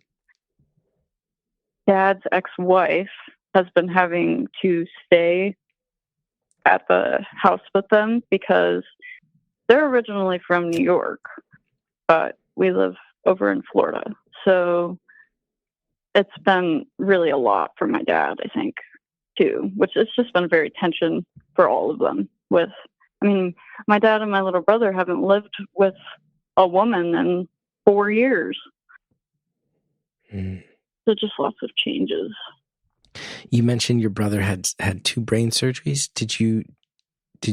dad's ex-wife has been having to stay at the house with them because they're originally from New York, but we live over in Florida. So it's been really a lot for my dad, I think, too, which it's just been very tension for all of them. My dad and my little brother haven't lived with a woman in 4 years. So just lots of changes. You mentioned your brother had 2 brain surgeries. Did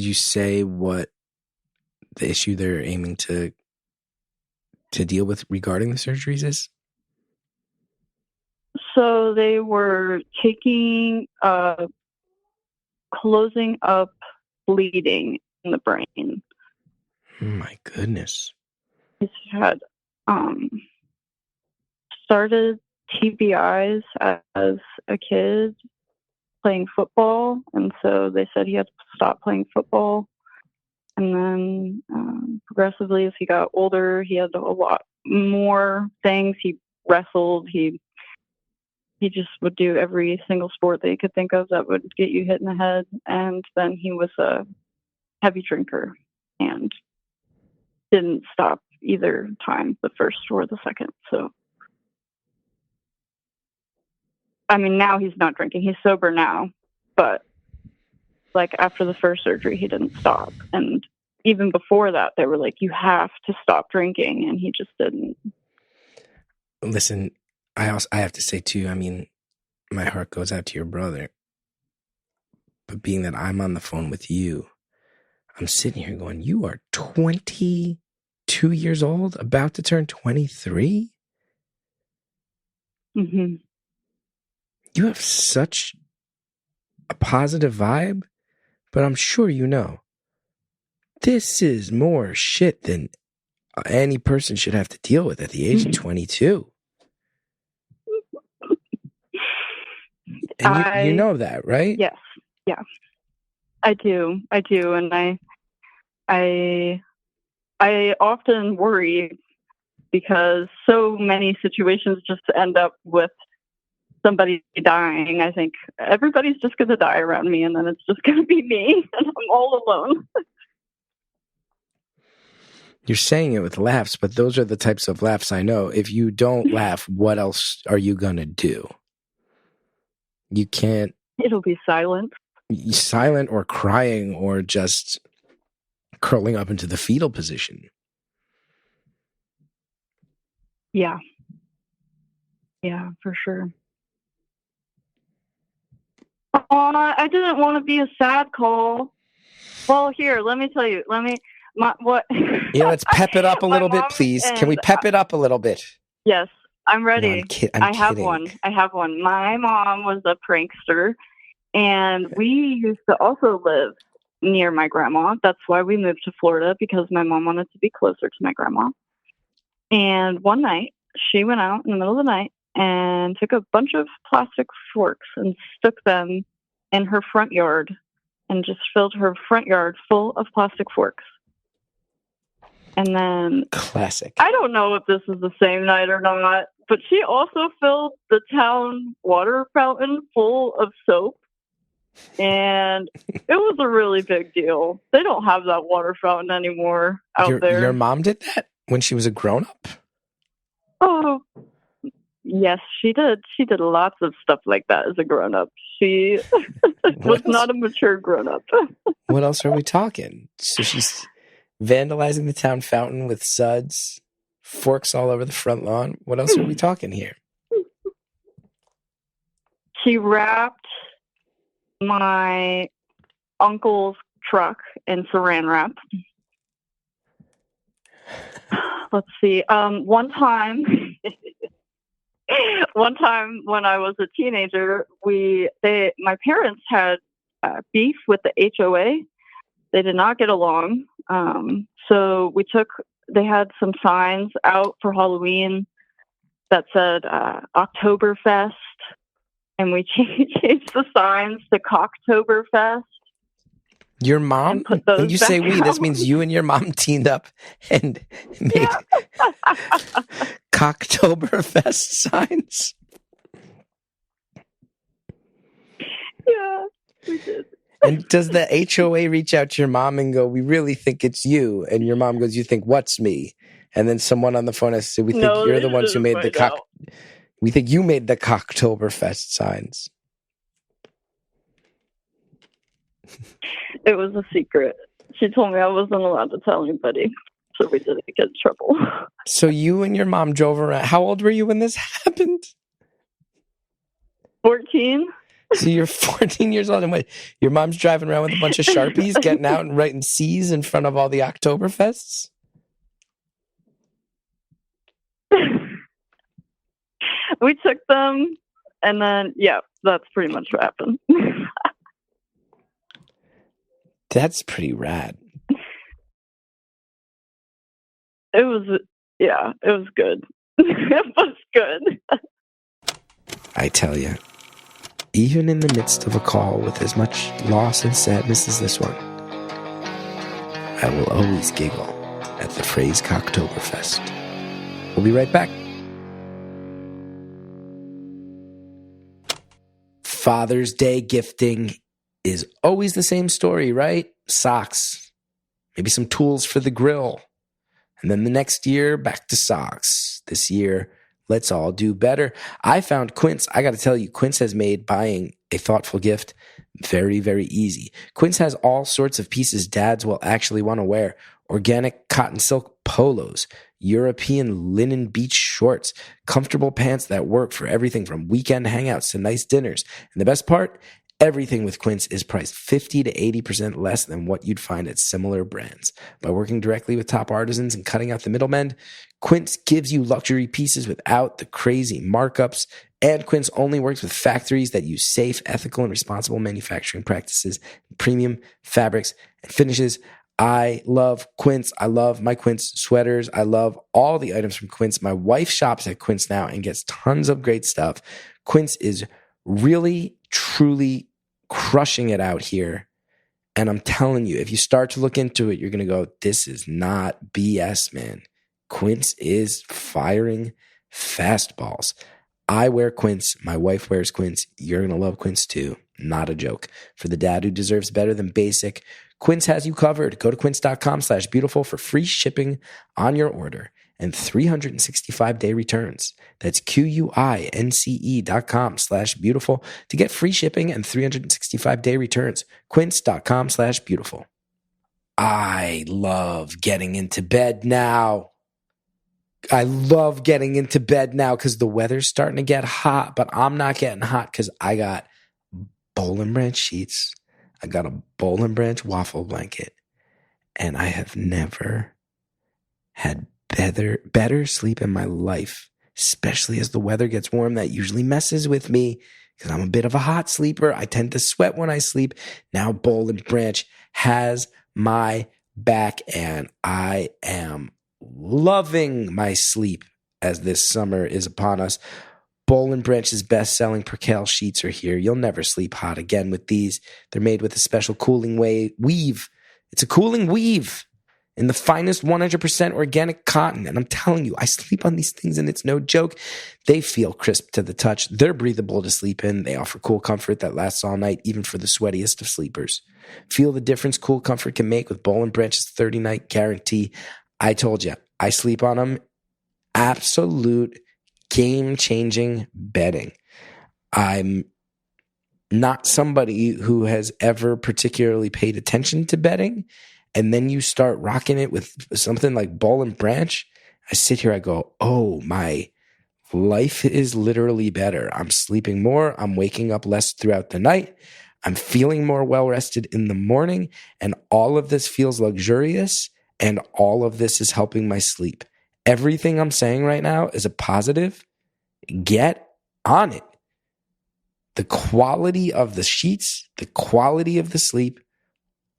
you say what the issue they're aiming to deal with regarding the surgeries is? So they were closing up bleeding in the brain. Oh my goodness. He's had started TBIs as a kid playing football, and so they said he had to stop playing football. And then progressively, as he got older, he had a lot more things. He wrestled. He just would do every single sport that you could think of that would get you hit in the head. And then he was a heavy drinker and didn't stop either time, the first or the second. So, now he's not drinking. He's sober now. But, after the first surgery, he didn't stop. And even before that, they were like, you have to stop drinking. And he just didn't. Listen, I have to say too, my heart goes out to your brother. But being that I'm on the phone with you, I'm sitting here going, you are 22 years old, about to turn 23? Mm-hmm. You have such a positive vibe, but I'm sure you know, this is more shit than any person should have to deal with at the age of 22. And you know that, right? Yes. Yeah. I do. And I often worry because so many situations just end up with somebody dying. I think everybody's just going to die around me, and then it's just going to be me, and I'm all alone. You're saying it with laughs, but those are the types of laughs I know. If you don't laugh, what else are you going to do? You can't. It'll be silent. Silent or crying or just curling up into the fetal position. Yeah. Yeah, for sure. I didn't want to be a sad call. Well, here, let me tell you. What? Yeah, let's pep it up a little bit, please. Can we pep it up a little bit? Yes. I'm ready. No, I'm I have kidding. one. I have one. My mom was a prankster, and we used to also live near my grandma. That's why we moved to Florida, because my mom wanted to be closer to my grandma. And one night, she went out in the middle of the night and took a bunch of plastic forks and stuck them in her front yard and just filled her front yard full of plastic forks. And then, Classic. I don't know if this is the same night or not, but she also filled the town water fountain full of soap. And it was a really big deal. They don't have that water fountain anymore out there. Your mom did that when she was a grown-up? Oh, yes, she did. She did lots of stuff like that as a grown-up. She was not a mature grown-up. What else are we talking? So she's vandalizing the town fountain with suds, forks all over the front lawn. What else are we talking here? She wrapped my uncle's truck in saran wrap. Let's see. One time when I was a teenager, my parents had beef with the HOA. They did not get along. So they had some signs out for Halloween that said Oktoberfest, and we changed the signs to Cocktoberfest. Your mom? When you say we, this means you and your mom teamed up and made Cocktoberfest signs. Yeah, we did. And does the HOA reach out to your mom and go, "We really think it's you"? And your mom goes, "You think what's me?" And then someone on the phone has to say, "We think you're the ones who made the cock. We think you made the Cocktoberfest signs." It was a secret. She told me I wasn't allowed to tell anybody, so we didn't get in trouble. So you and your mom drove around. How old were you when this happened? 14. So you're 14 years old, and what? Your mom's driving around with a bunch of Sharpies, getting out and writing C's in front of all the Oktoberfests? We took them, and then, yeah, that's pretty much what happened. That's pretty rad. It was good. It was good. I tell you, even in the midst of a call with as much loss and sadness as this one, I will always giggle at the phrase Cocktoberfest. We'll be right back. Father's Day gifting is always the same story, right? Socks, maybe some tools for the grill. And then the next year, back to socks. This year, let's all do better. I found Quince. I got to tell you, Quince has made buying a thoughtful gift very, very easy. Quince has all sorts of pieces dads will actually want to wear. Organic cotton silk polos, European linen beach shorts, comfortable pants that work for everything from weekend hangouts to nice dinners. And the best part, everything with Quince is priced 50 to 80% less than what you'd find at similar brands. By working directly with top artisans and cutting out the middlemen, Quince gives you luxury pieces without the crazy markups. And Quince only works with factories that use safe, ethical, and responsible manufacturing practices, premium fabrics and finishes. I love Quince. I love my Quince sweaters. I love all the items from Quince. My wife shops at Quince now and gets tons of great stuff. Quince is really, truly crushing it out here. And I'm telling you, if you start to look into it, you're going to go, this is not BS, man. Quince is firing fastballs. I wear Quince. My wife wears Quince. You're going to love Quince too. Not a joke. For the dad who deserves better than basic, Quince has you covered. Go to quince.com/beautiful for free shipping on your order and 365-day returns. That's QUINCE.com/beautiful to get free shipping and 365-day returns. Quince.com/beautiful. I love getting into bed now. I love getting into bed now because the weather's starting to get hot, but I'm not getting hot because I got Boll and Branch sheets. I got a Boll and Branch waffle blanket, and I have never had better sleep in my life especially as the weather gets warm. That usually messes with me because I'm a bit of a hot sleeper. I tend to sweat when I sleep. Now Boll and Branch has my back, and I am loving my sleep as this summer is upon us. Boll and Branch's best-selling percale sheets are here. You'll never sleep hot again with these. They're made with a special cooling weave. It's a cooling weave in the finest 100% organic cotton. And I'm telling you, I sleep on these things and it's no joke. They feel crisp to the touch. They're breathable to sleep in. They offer cool comfort that lasts all night, even for the sweatiest of sleepers. Feel the difference cool comfort can make with Boll and Branch's 30-night guarantee. I told you, I sleep on them. Absolute game-changing bedding. I'm not somebody who has ever particularly paid attention to bedding, and then you start rocking it with something like Boll and Branch. I sit here, I go, oh, my life is literally better. I'm sleeping more. I'm waking up less throughout the night. I'm feeling more well-rested in the morning, and all of this feels luxurious, and all of this is helping my sleep. Everything I'm saying right now is a positive. Get on it. The quality of the sheets, the quality of the sleep,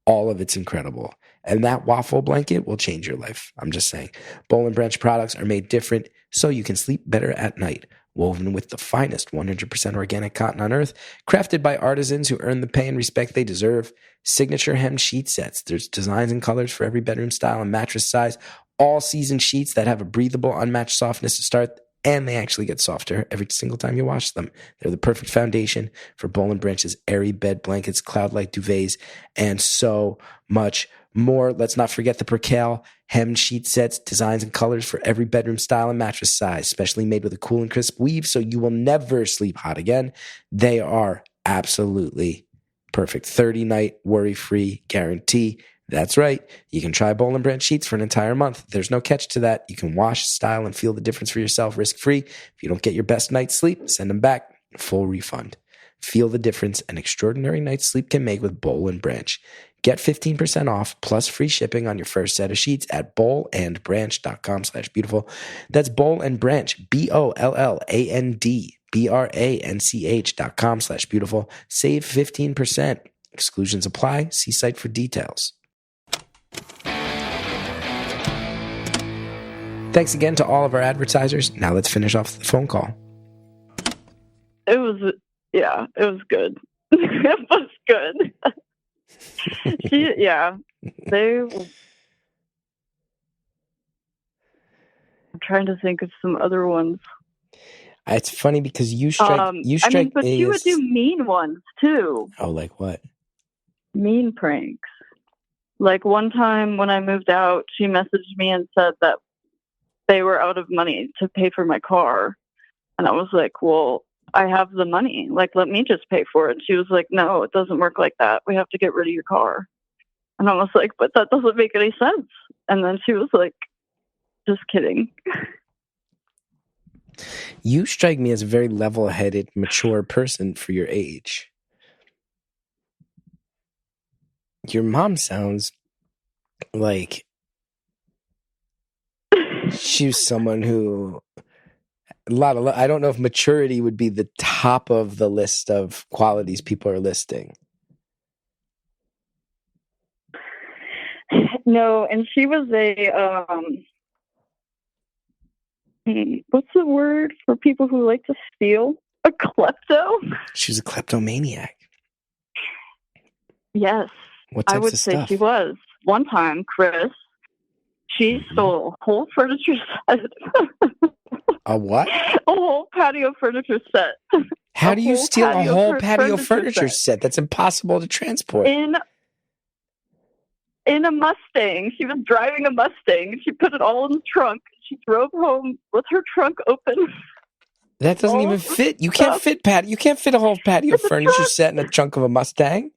all of it's incredible. And that waffle blanket will change your life. I'm just saying. Boll and Branch products are made different so you can sleep better at night. Woven with the finest 100% organic cotton on earth, crafted by artisans who earn the pay and respect they deserve. Signature hemmed sheet sets. There's designs and colors for every bedroom style and mattress size. All season sheets that have a breathable, unmatched softness to start, and they actually get softer every single time you wash them. They're the perfect foundation for Boll and Branch's airy bed blankets, cloud-like duvets, and so much more. Let's not forget the percale hemmed sheet sets, designs and colors for every bedroom style and mattress size, specially made with a cool and crisp weave so you will never sleep hot again. They are absolutely perfect. 30-night worry-free guarantee. That's right. You can try Boll and Branch sheets for an entire month. There's no catch to that. You can wash, style, and feel the difference for yourself risk-free. If you don't get your best night's sleep, send them back. Full refund. Feel the difference an extraordinary night's sleep can make with Boll and Branch. Get 15% off plus free shipping on your first set of sheets at bollandbranch.com/beautiful. That's Boll and Branch, BOLLANDBRANCH.com/beautiful. Save 15%. Exclusions apply. See site for details. Thanks again to all of our advertisers. Now let's finish off the phone call. It was good. It was good. I'm trying to think of some other ones. It's funny because you strike but she would do mean ones too. Oh, like what? Mean pranks. Like one time when I moved out, she messaged me and said that they were out of money to pay for my car. And I was like, well, I have the money. Like, let me just pay for it. She was like, no, it doesn't work like that. We have to get rid of your car. And I was like, but that doesn't make any sense. And then she was like, just kidding. You strike me as a very level-headed, mature person for your age. Your mom sounds like she was someone who I don't know if maturity would be the top of the list of qualities people are listing. No, and she was a what's the word for people who like to steal? A klepto? She was a kleptomaniac. Yes. What types I would of say stuff? she was. One time, Chris, she stole a whole furniture set. A what? A whole patio furniture set. How do you steal a whole patio furniture set? That's impossible to transport. In a Mustang. She was driving a Mustang. She put it all in the trunk. She drove home with her trunk open. That doesn't even fit. You can't fit a whole patio furniture set in a trunk of a Mustang.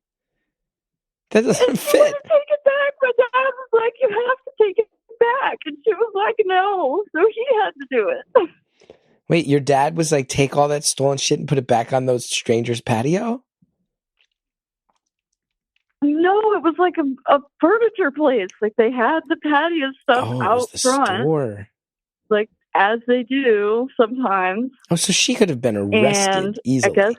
That doesn't fit. Take it back. My dad was like, you have to take it back. And she was like, no. So he had to do it. Wait, your dad was like, take all that stolen shit and put it back on those strangers' patio? No, it was like a furniture place. Like they had the patio stuff out the front. store. Like as they do sometimes. Oh, so she could have been arrested And easily. I guess,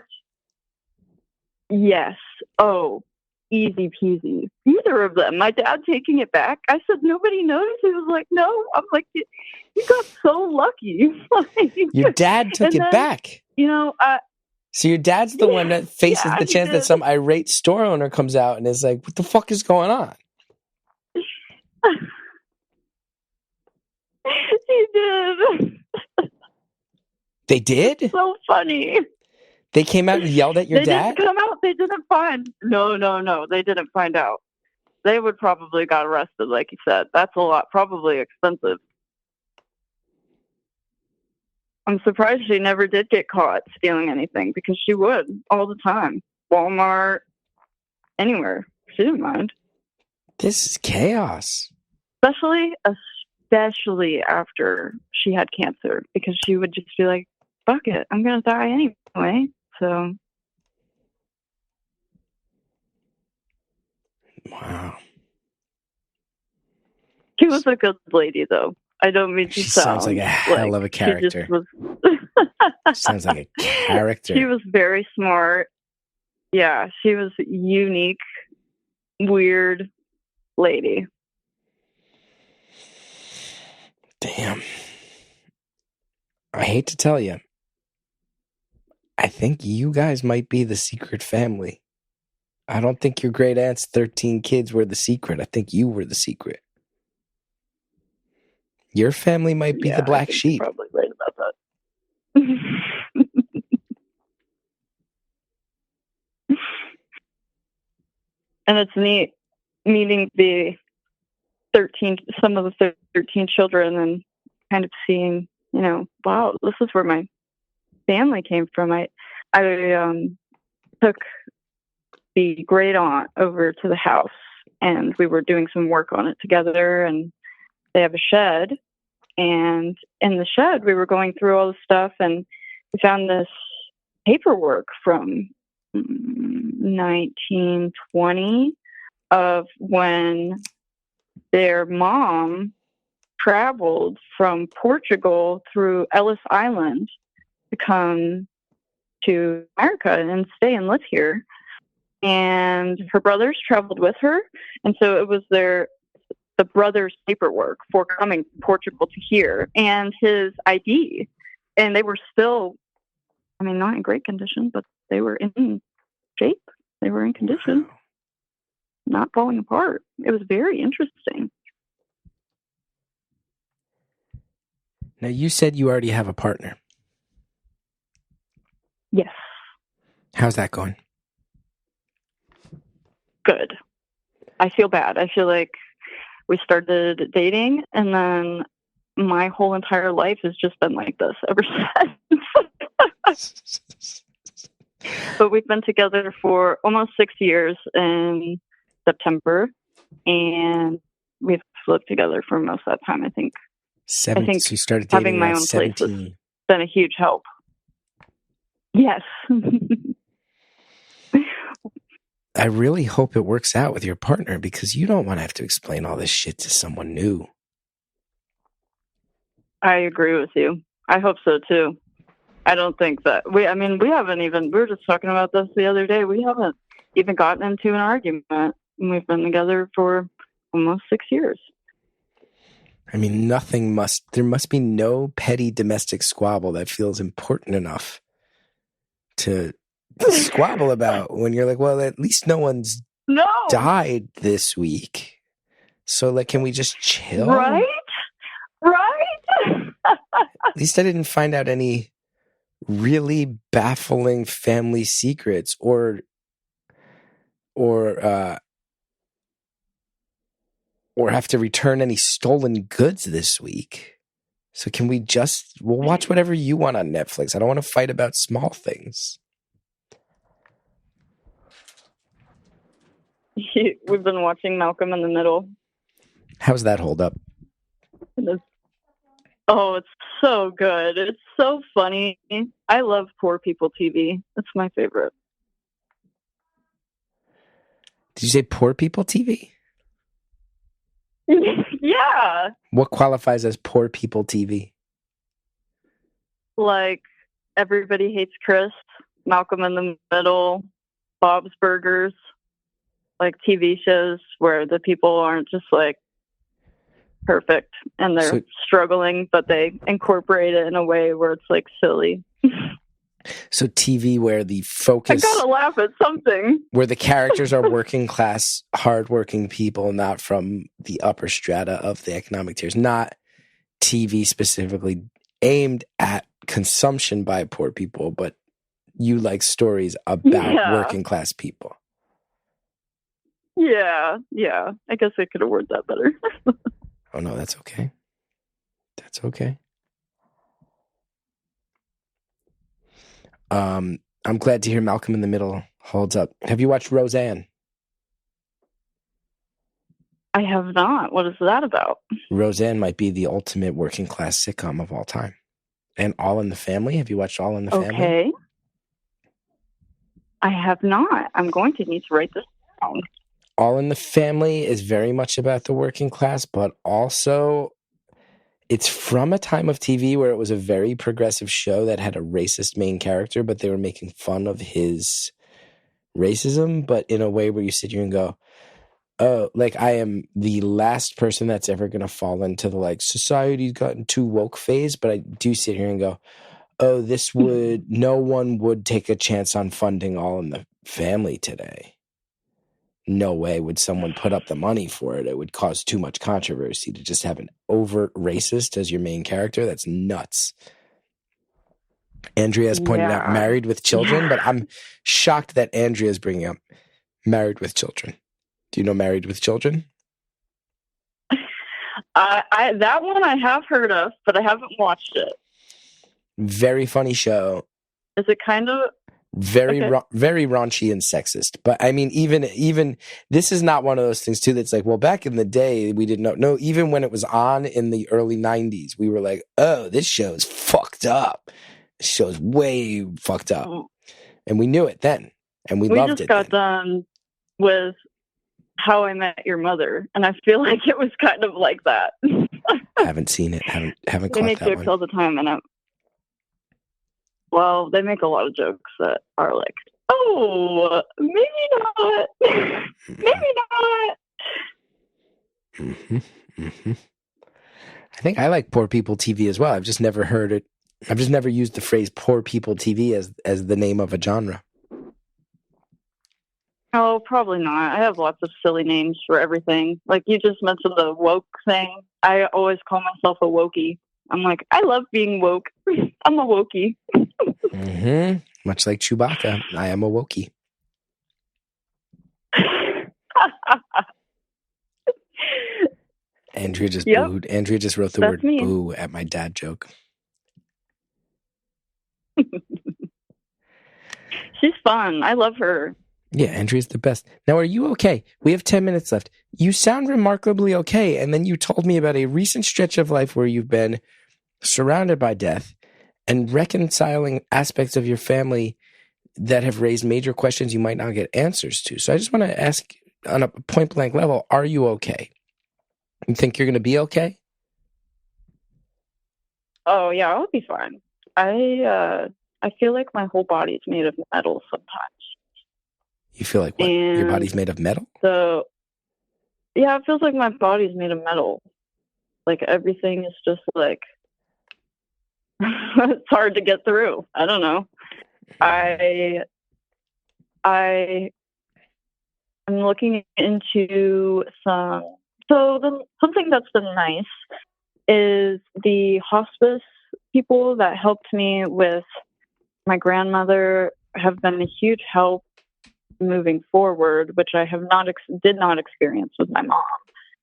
yes. Oh, easy peasy. Either of them. My dad taking it back. I said, nobody noticed. He was like, no. I'm like, you got so lucky. Your dad took it back. You know, so your dad's the one that faces the chance that some irate store owner comes out and is like, what the fuck is going on? He did. They did? So funny. They came out and yelled at your dad? They didn't come out. They didn't find. No. They didn't find out. They would probably got arrested, like you said. That's a lot. Probably expensive. I'm surprised she never did get caught stealing anything because she would all the time. Walmart, anywhere. She didn't mind. This is chaos. Especially after she had cancer, because she would just be like, fuck it, I'm going to die anyway. So. Wow. She was a good lady, though. I don't mean to She sounds like a hell of a character. Sounds like a character. She was very smart. Yeah, she was a unique, weird lady. Damn. I hate to tell you. I think you guys might be the secret family. I don't think your great aunt's 13 kids were the secret. I think you were the secret. Your family might be the black sheep. You're probably right about that. And it's neat meeting some of the 13 children and kind of seeing, wow, this is where my family came from. I took the great aunt over to the house and we were doing some work on it together, and they have a shed, and in the shed we were going through all the stuff and we found this paperwork from 1920 of when their mom traveled from Portugal through Ellis Island to come to America and stay and live here. And her brothers traveled with her. And so it was the brothers' paperwork for coming from Portugal to here and his ID. And they were still, not in great condition, but they were in shape. They were in condition. Not falling apart. It was very interesting. Now, you said you already have a partner. Yes. How's that going? Good. I feel bad. I feel like we started dating and then my whole entire life has just been like this ever since. But we've been together for almost 6 years in September, and we've lived together for most of that time. I think so you started dating having my own 17. place has been a huge help. Yes. I really hope it works out with your partner, because you don't want to have to explain all this shit to someone new. I agree with you. I hope so too. I don't think that we were just talking about this the other day. We haven't even gotten into an argument. And we've been together for almost 6 years. There must be no petty domestic squabble that feels important enough to squabble about when you're like, well, at least no one's died this week. So can we just chill? Right? At least I didn't find out any really baffling family secrets or have to return any stolen goods this week. So can we'll watch whatever you want on Netflix. I don't want to fight about small things. We've been watching Malcolm in the Middle. How's that hold up? It's so good. It's so funny. I love poor people TV. It's my favorite. Did you say poor people TV? Yeah. What qualifies as poor people TV? like Everybody Hates Chris, Malcolm in the Middle, Bob's Burgers, like TV shows where the people aren't just like perfect and they're struggling, but they incorporate it in a way where it's like silly. So TV where the focus... I gotta laugh at something. Where the characters are working class, hardworking people, not from the upper strata of the economic tiers. Not TV specifically aimed at consumption by poor people, but you like stories about working class people. Yeah. I guess I could have worded that better. Oh, no, that's okay. That's okay. I'm glad to hear Malcolm in the Middle holds up. Have you watched Roseanne? I have not. What is that about? Roseanne might be the ultimate working class sitcom of all time. And All in the Family. Have you watched All in the Family? Okay. I have not. I'm going to need to write this down. All in the Family is very much about the working class, but also it's from a time of TV where it was a very progressive show that had a racist main character, but they were making fun of his racism, but in a way where you sit here and go, oh, like I am the last person that's ever going to fall into the like society's gotten too woke phase, but I do sit here and go, oh, no one would take a chance on funding All in the Family today. No way would someone put up the money for it. It would cause too much controversy to just have an overt racist as your main character. That's nuts. Andrea's pointed out Married with Children, but I'm shocked that Andrea's bringing up Married with Children. Do you know Married with Children? That one I have heard of, but I haven't watched it. Very funny show. Is it kind of... Very raunchy and sexist. But I mean, even this is not one of those things too that's like, well, back in the day, we didn't know. No, even when it was on in the early 90s, we were like, oh, this show is fucked up. This show's way fucked up. And we knew it then. And we loved it. We just got done with How I Met Your Mother. And I feel like it was kind of like that. I haven't seen it. Haven't caught that one. They make jokes all the time. And well, they make a lot of jokes that are like, oh, maybe not. Maybe not. Mm-hmm. Mm-hmm. I think I like poor people TV as well. I've just never heard it. I've just never used the phrase poor people TV as the name of a genre. Oh, probably not. I have lots of silly names for everything. Like you just mentioned the woke thing. I always call myself a wokey. I'm like, I love being woke. I'm a wokey. Mm-hmm. Much like Chewbacca, I am a wokey. Andrea just booed. Andrea just wrote the word boo at my dad joke. She's fun. I love her. Yeah, Andrea's the best. Now, are you okay? We have 10 minutes left. You sound remarkably okay. And then you told me about a recent stretch of life where you've been surrounded by death and reconciling aspects of your family that have raised major questions you might not get answers to. So I just want to ask on a point blank level, are you okay? You think you're going to be okay? Oh, yeah, I'll be fine. I feel like my whole body's made of metal sometimes. You feel like what? Your body's made of metal? So, yeah, it feels like my body's made of metal. Like everything is just like, it's hard to get through. I don't know. I'm looking into something that's been nice is the hospice people that helped me with my grandmother have been a huge help moving forward, which I have did not experience with my mom,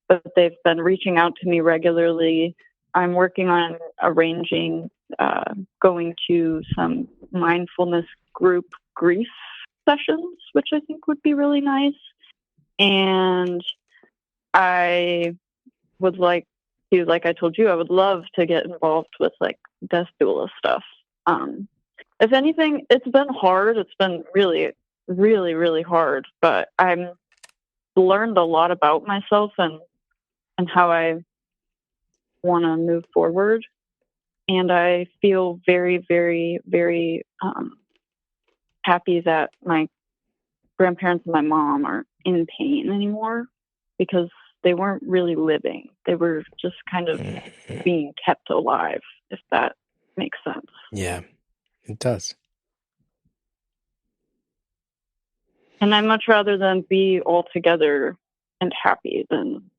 but they've been reaching out to me regularly. I'm working on arranging going to some mindfulness group grief sessions, which I think would be really nice. And I would like to, like I told you, I would love to get involved with like death doula stuff. If anything, it's been hard. It's been really, really, really hard, but I'm learned a lot about myself and how I want to move forward. And I feel very, very, very happy that my grandparents and my mom aren't in pain anymore, because they weren't really living. They were just kind of being kept alive, if that makes sense. Yeah, it does. And I'd much rather them be all together and happy than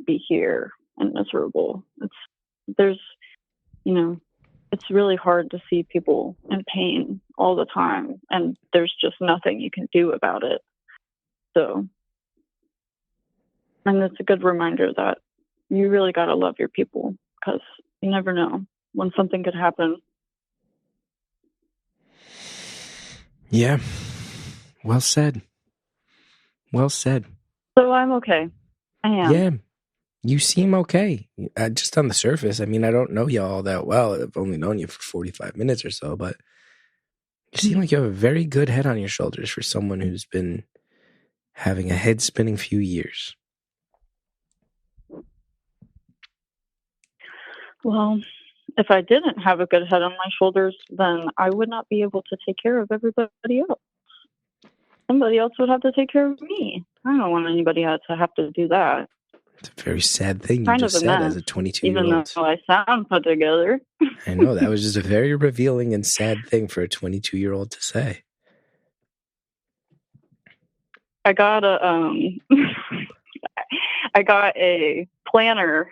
be here and miserable. It's really hard to see people in pain all the time, and there's just nothing you can do about it. So, and it's a good reminder that you really got to love your people, because you never know when something could happen. Yeah. Well said. Well said. So I'm okay. I am. Yeah. You seem okay. Just on the surface. I mean, I don't know you all that well. I've only known you for 45 minutes or so, but you seem like you have a very good head on your shoulders for someone who's been having a head-spinning few years. Well, if I didn't have a good head on my shoulders, then I would not be able to take care of everybody else. Somebody else would have to take care of me. I don't want anybody else to have to do that. It's a very sad thing you Kind just of a said mess, as a 22-year-old. even though I sound put together. I know, that was just a very revealing and sad thing for a 22-year-old to say. I got a planner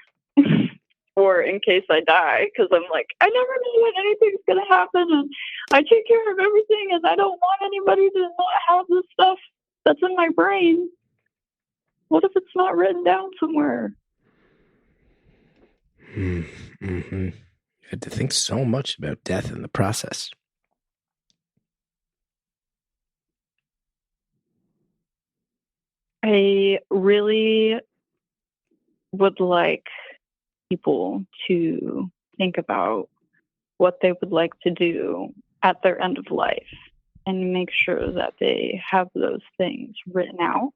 for in case I die, because I'm like, I never know when anything's gonna happen, and I take care of everything, and I don't want anybody to not have this stuff that's in my brain. What if it's not written down somewhere? Mm-hmm. You had to think so much about death in the process. I really would like people to think about what they would like to do at their end of life, and make sure that they have those things written out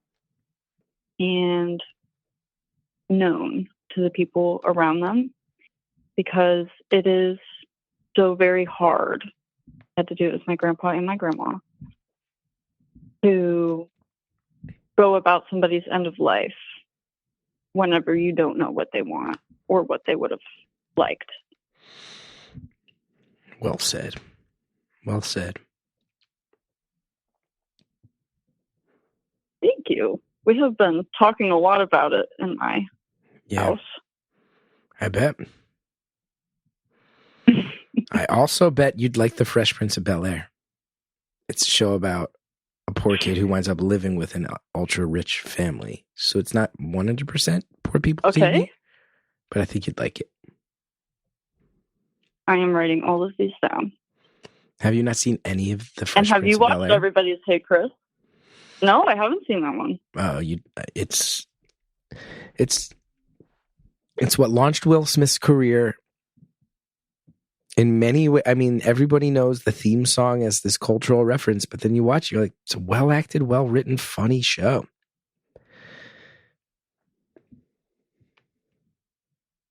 and known to the people around them, because it is so very hard. I had to do it with my grandpa and my grandma, to go about somebody's end of life whenever you don't know what they want or what they would have liked. Well said. Well said. Thank you. We have been talking a lot about it in my house. I bet. I also bet you'd like The Fresh Prince of Bel-Air. It's a show about a poor kid who winds up living with an ultra-rich family. So it's not 100% poor people TV, but I think you'd like it. I am writing all of these down. Have you not seen any of The Fresh Prince of Bel-Air? And have you watched Everybody's Hey Chris? No, I haven't seen that one. Oh, it's what launched Will Smith's career in many ways. I mean, everybody knows the theme song as this cultural reference, but then you watch, you're like, it's a well-acted, well-written, funny show.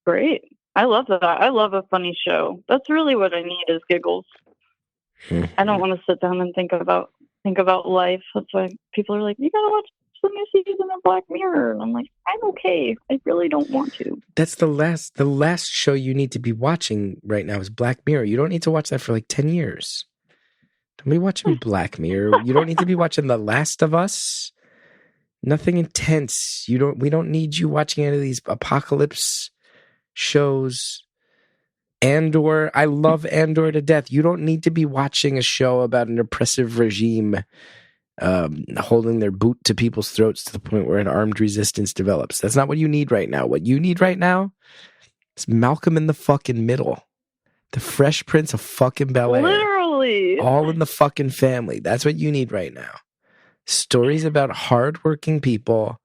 Great. I love that. I love a funny show. That's really what I need, is giggles. Mm-hmm. I don't want to sit down and think about life. That's why people are like, you gotta watch the new season of Black Mirror. And I'm like, I'm okay. I really don't want to. That's the last show you need to be watching right now is Black Mirror. You don't need to watch that for like 10 years. Don't be watching Black Mirror. You don't need to be watching The Last of Us. Nothing intense. We don't need you watching any of these apocalypse shows. Andor, I love Andor to death. You don't need to be watching a show about an oppressive regime holding their boot to people's throats to the point where an armed resistance develops. That's not what you need right now. What you need right now is Malcolm in the fucking Middle. The Fresh Prince of fucking Bel-Air. Literally. All in the fucking family. That's what you need right now. Stories about hardworking people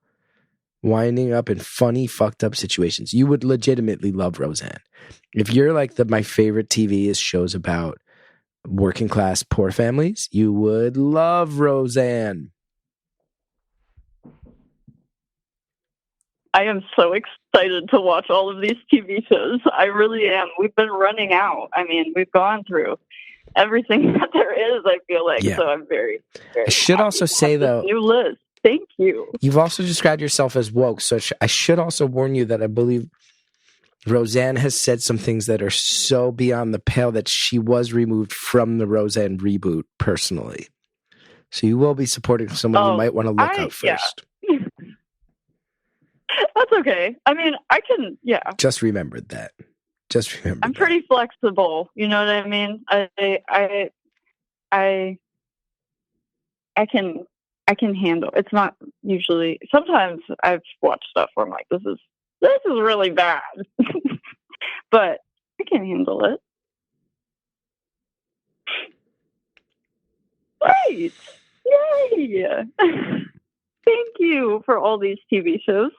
winding up in funny, fucked up situations. You would legitimately love Roseanne. If you're like my favorite TV is shows about working class poor families, you would love Roseanne. I am so excited to watch all of these TV shows. I really am. We've been running out. I mean, we've gone through everything that there is, I feel like. Yeah. So I'm very, very I should happy also to say, have this though, new list. Thank you. you've also described yourself as woke, so I should also warn you that I believe Roseanne has said some things that are so beyond the pale that she was removed from the Roseanne reboot personally. So you will be supporting someone you might want to look up first. Yeah. That's okay. I mean, I can, Just remember that. I'm pretty flexible. You know what I mean? I can handle. It's not usually. Sometimes I've watched stuff where I'm like, this is really bad, but I can handle it. Great! Yay! Thank you for all these TV shows.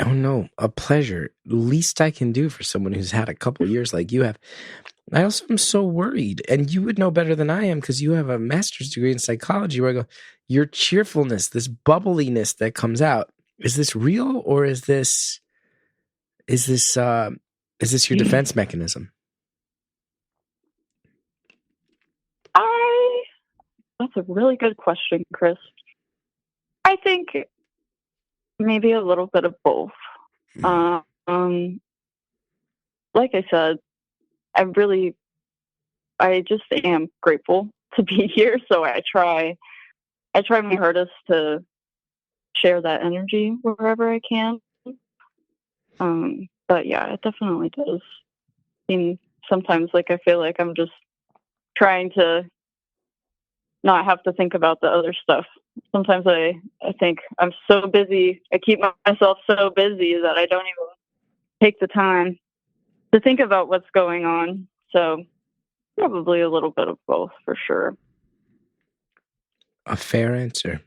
Oh no, a pleasure. Least I can do for someone who's had a couple years like you have. I also am so worried, and you would know better than I am because you have a master's degree in psychology where I go, your cheerfulness, this bubbliness that comes out, is this real or is this your defense mechanism? That's a really good question, Chris. I think maybe a little bit of both. Like I said, I just am grateful to be here. So I try my hardest to share that energy wherever I can. But yeah, it definitely does seem sometimes like I feel like I'm just trying to not have to think about the other stuff. Sometimes I think I'm so busy. I keep myself so busy that I don't even take the time to think about what's going on. So probably a little bit of both for sure. A fair answer.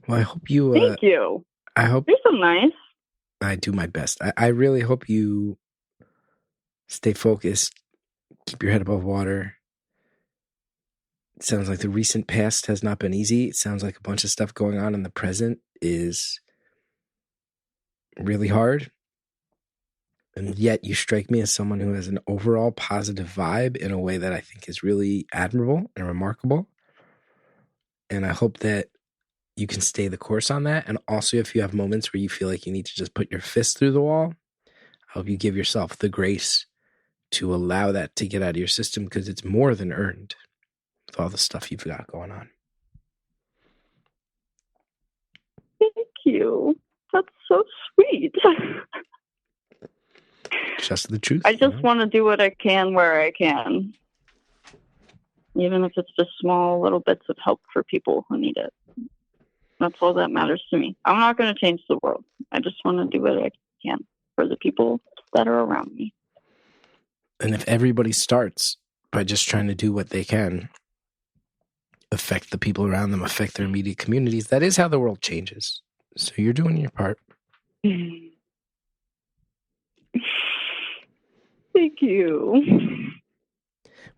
Well, I hope you... Thank you. I hope... You're so nice. I do my best. I really hope you stay focused, keep your head above water. It sounds like the recent past has not been easy. It sounds like a bunch of stuff going on in the present is really hard. And yet you strike me as someone who has an overall positive vibe in a way that I think is really admirable and remarkable. And I hope that you can stay the course on that. And also, if you have moments where you feel like you need to just put your fist through the wall, I hope you give yourself the grace to allow that to get out of your system because it's more than earned with all the stuff you've got going on. Thank you. That's so sweet. Just the truth. I just want to do what I can where I can. Even if it's just small little bits of help for people who need it. That's all that matters to me. I'm not going to change the world. I just want to do what I can for the people that are around me. And if everybody starts by just trying to do what they can, affect the people around them, affect their immediate communities, that is how the world changes. So you're doing your part. Thank you.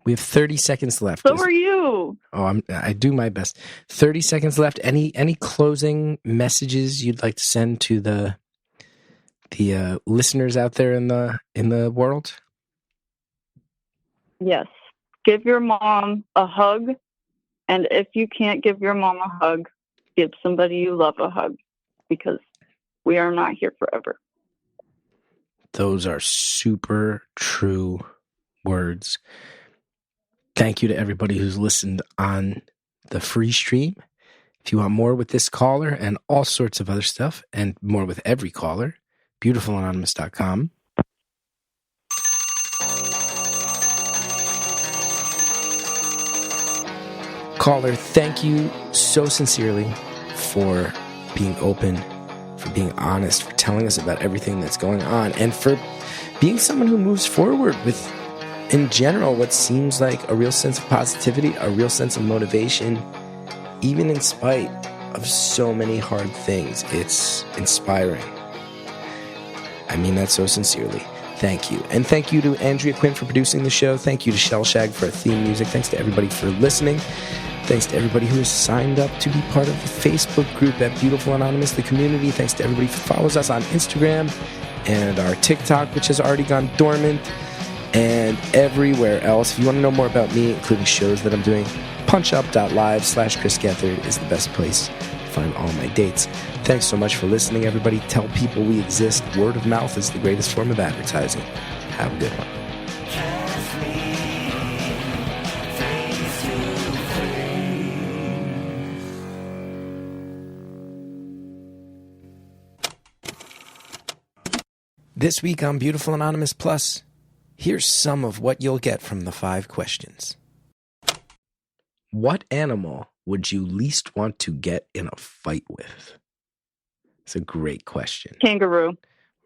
We have 30 seconds left. So are you. Oh, I do my best. 30 seconds left. Any closing messages you'd like to send to the listeners out there in the world? Yes. Give your mom a hug. And if you can't give your mom a hug, give somebody you love a hug because we are not here forever. Those are super true words. Thank you to everybody who's listened on the free stream. If you want more with this caller and all sorts of other stuff and more with every caller, beautifulanonymous.com. Caller, thank you so sincerely for being open, for being honest, for telling us about everything that's going on, and for being someone who moves forward with, in general, what seems like a real sense of positivity, a real sense of motivation, even in spite of so many hard things. It's inspiring. I mean that so sincerely. Thank you. And thank you to Andrea Quinn for producing the show. Thank you to Shellshag for our theme music. Thanks to everybody for listening. Thanks to everybody who has signed up to be part of the Facebook group at Beautiful Anonymous, the community. Thanks to everybody who follows us on Instagram and our TikTok, which has already gone dormant, and everywhere else. If you want to know more about me, including shows that I'm doing, punchup.live/Chris Gethard is the best place to find all my dates. Thanks so much for listening, everybody. Tell people we exist. Word of mouth is the greatest form of advertising. Have a good one. This week on Beautiful Anonymous Plus, here's some of what you'll get from the 5 questions. What animal would you least want to get in a fight with? It's a great question. Kangaroo.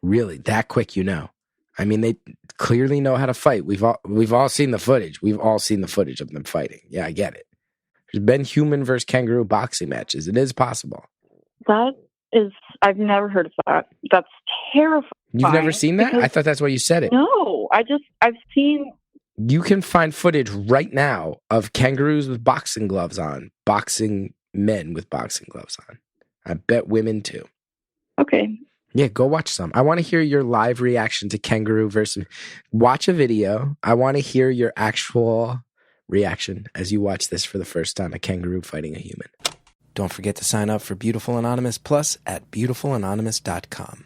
Really? That quick, you know? I mean, they clearly know how to fight. We've all seen the footage. We've all seen the footage of them fighting. Yeah, I get it. There's been human versus kangaroo boxing matches. It is possible. I've never heard of that. That's terrifying. You've never seen that? I thought that's why you said it. No, I've seen. You can find footage right now of kangaroos with boxing gloves on, boxing men with boxing gloves on. I bet women too. Okay. Yeah, go watch some. I want to hear your live reaction to kangaroo versus. Watch a video. I want to hear your actual reaction as you watch this for the first time, a kangaroo fighting a human. Don't forget to sign up for Beautiful Anonymous Plus at beautifulanonymous.com.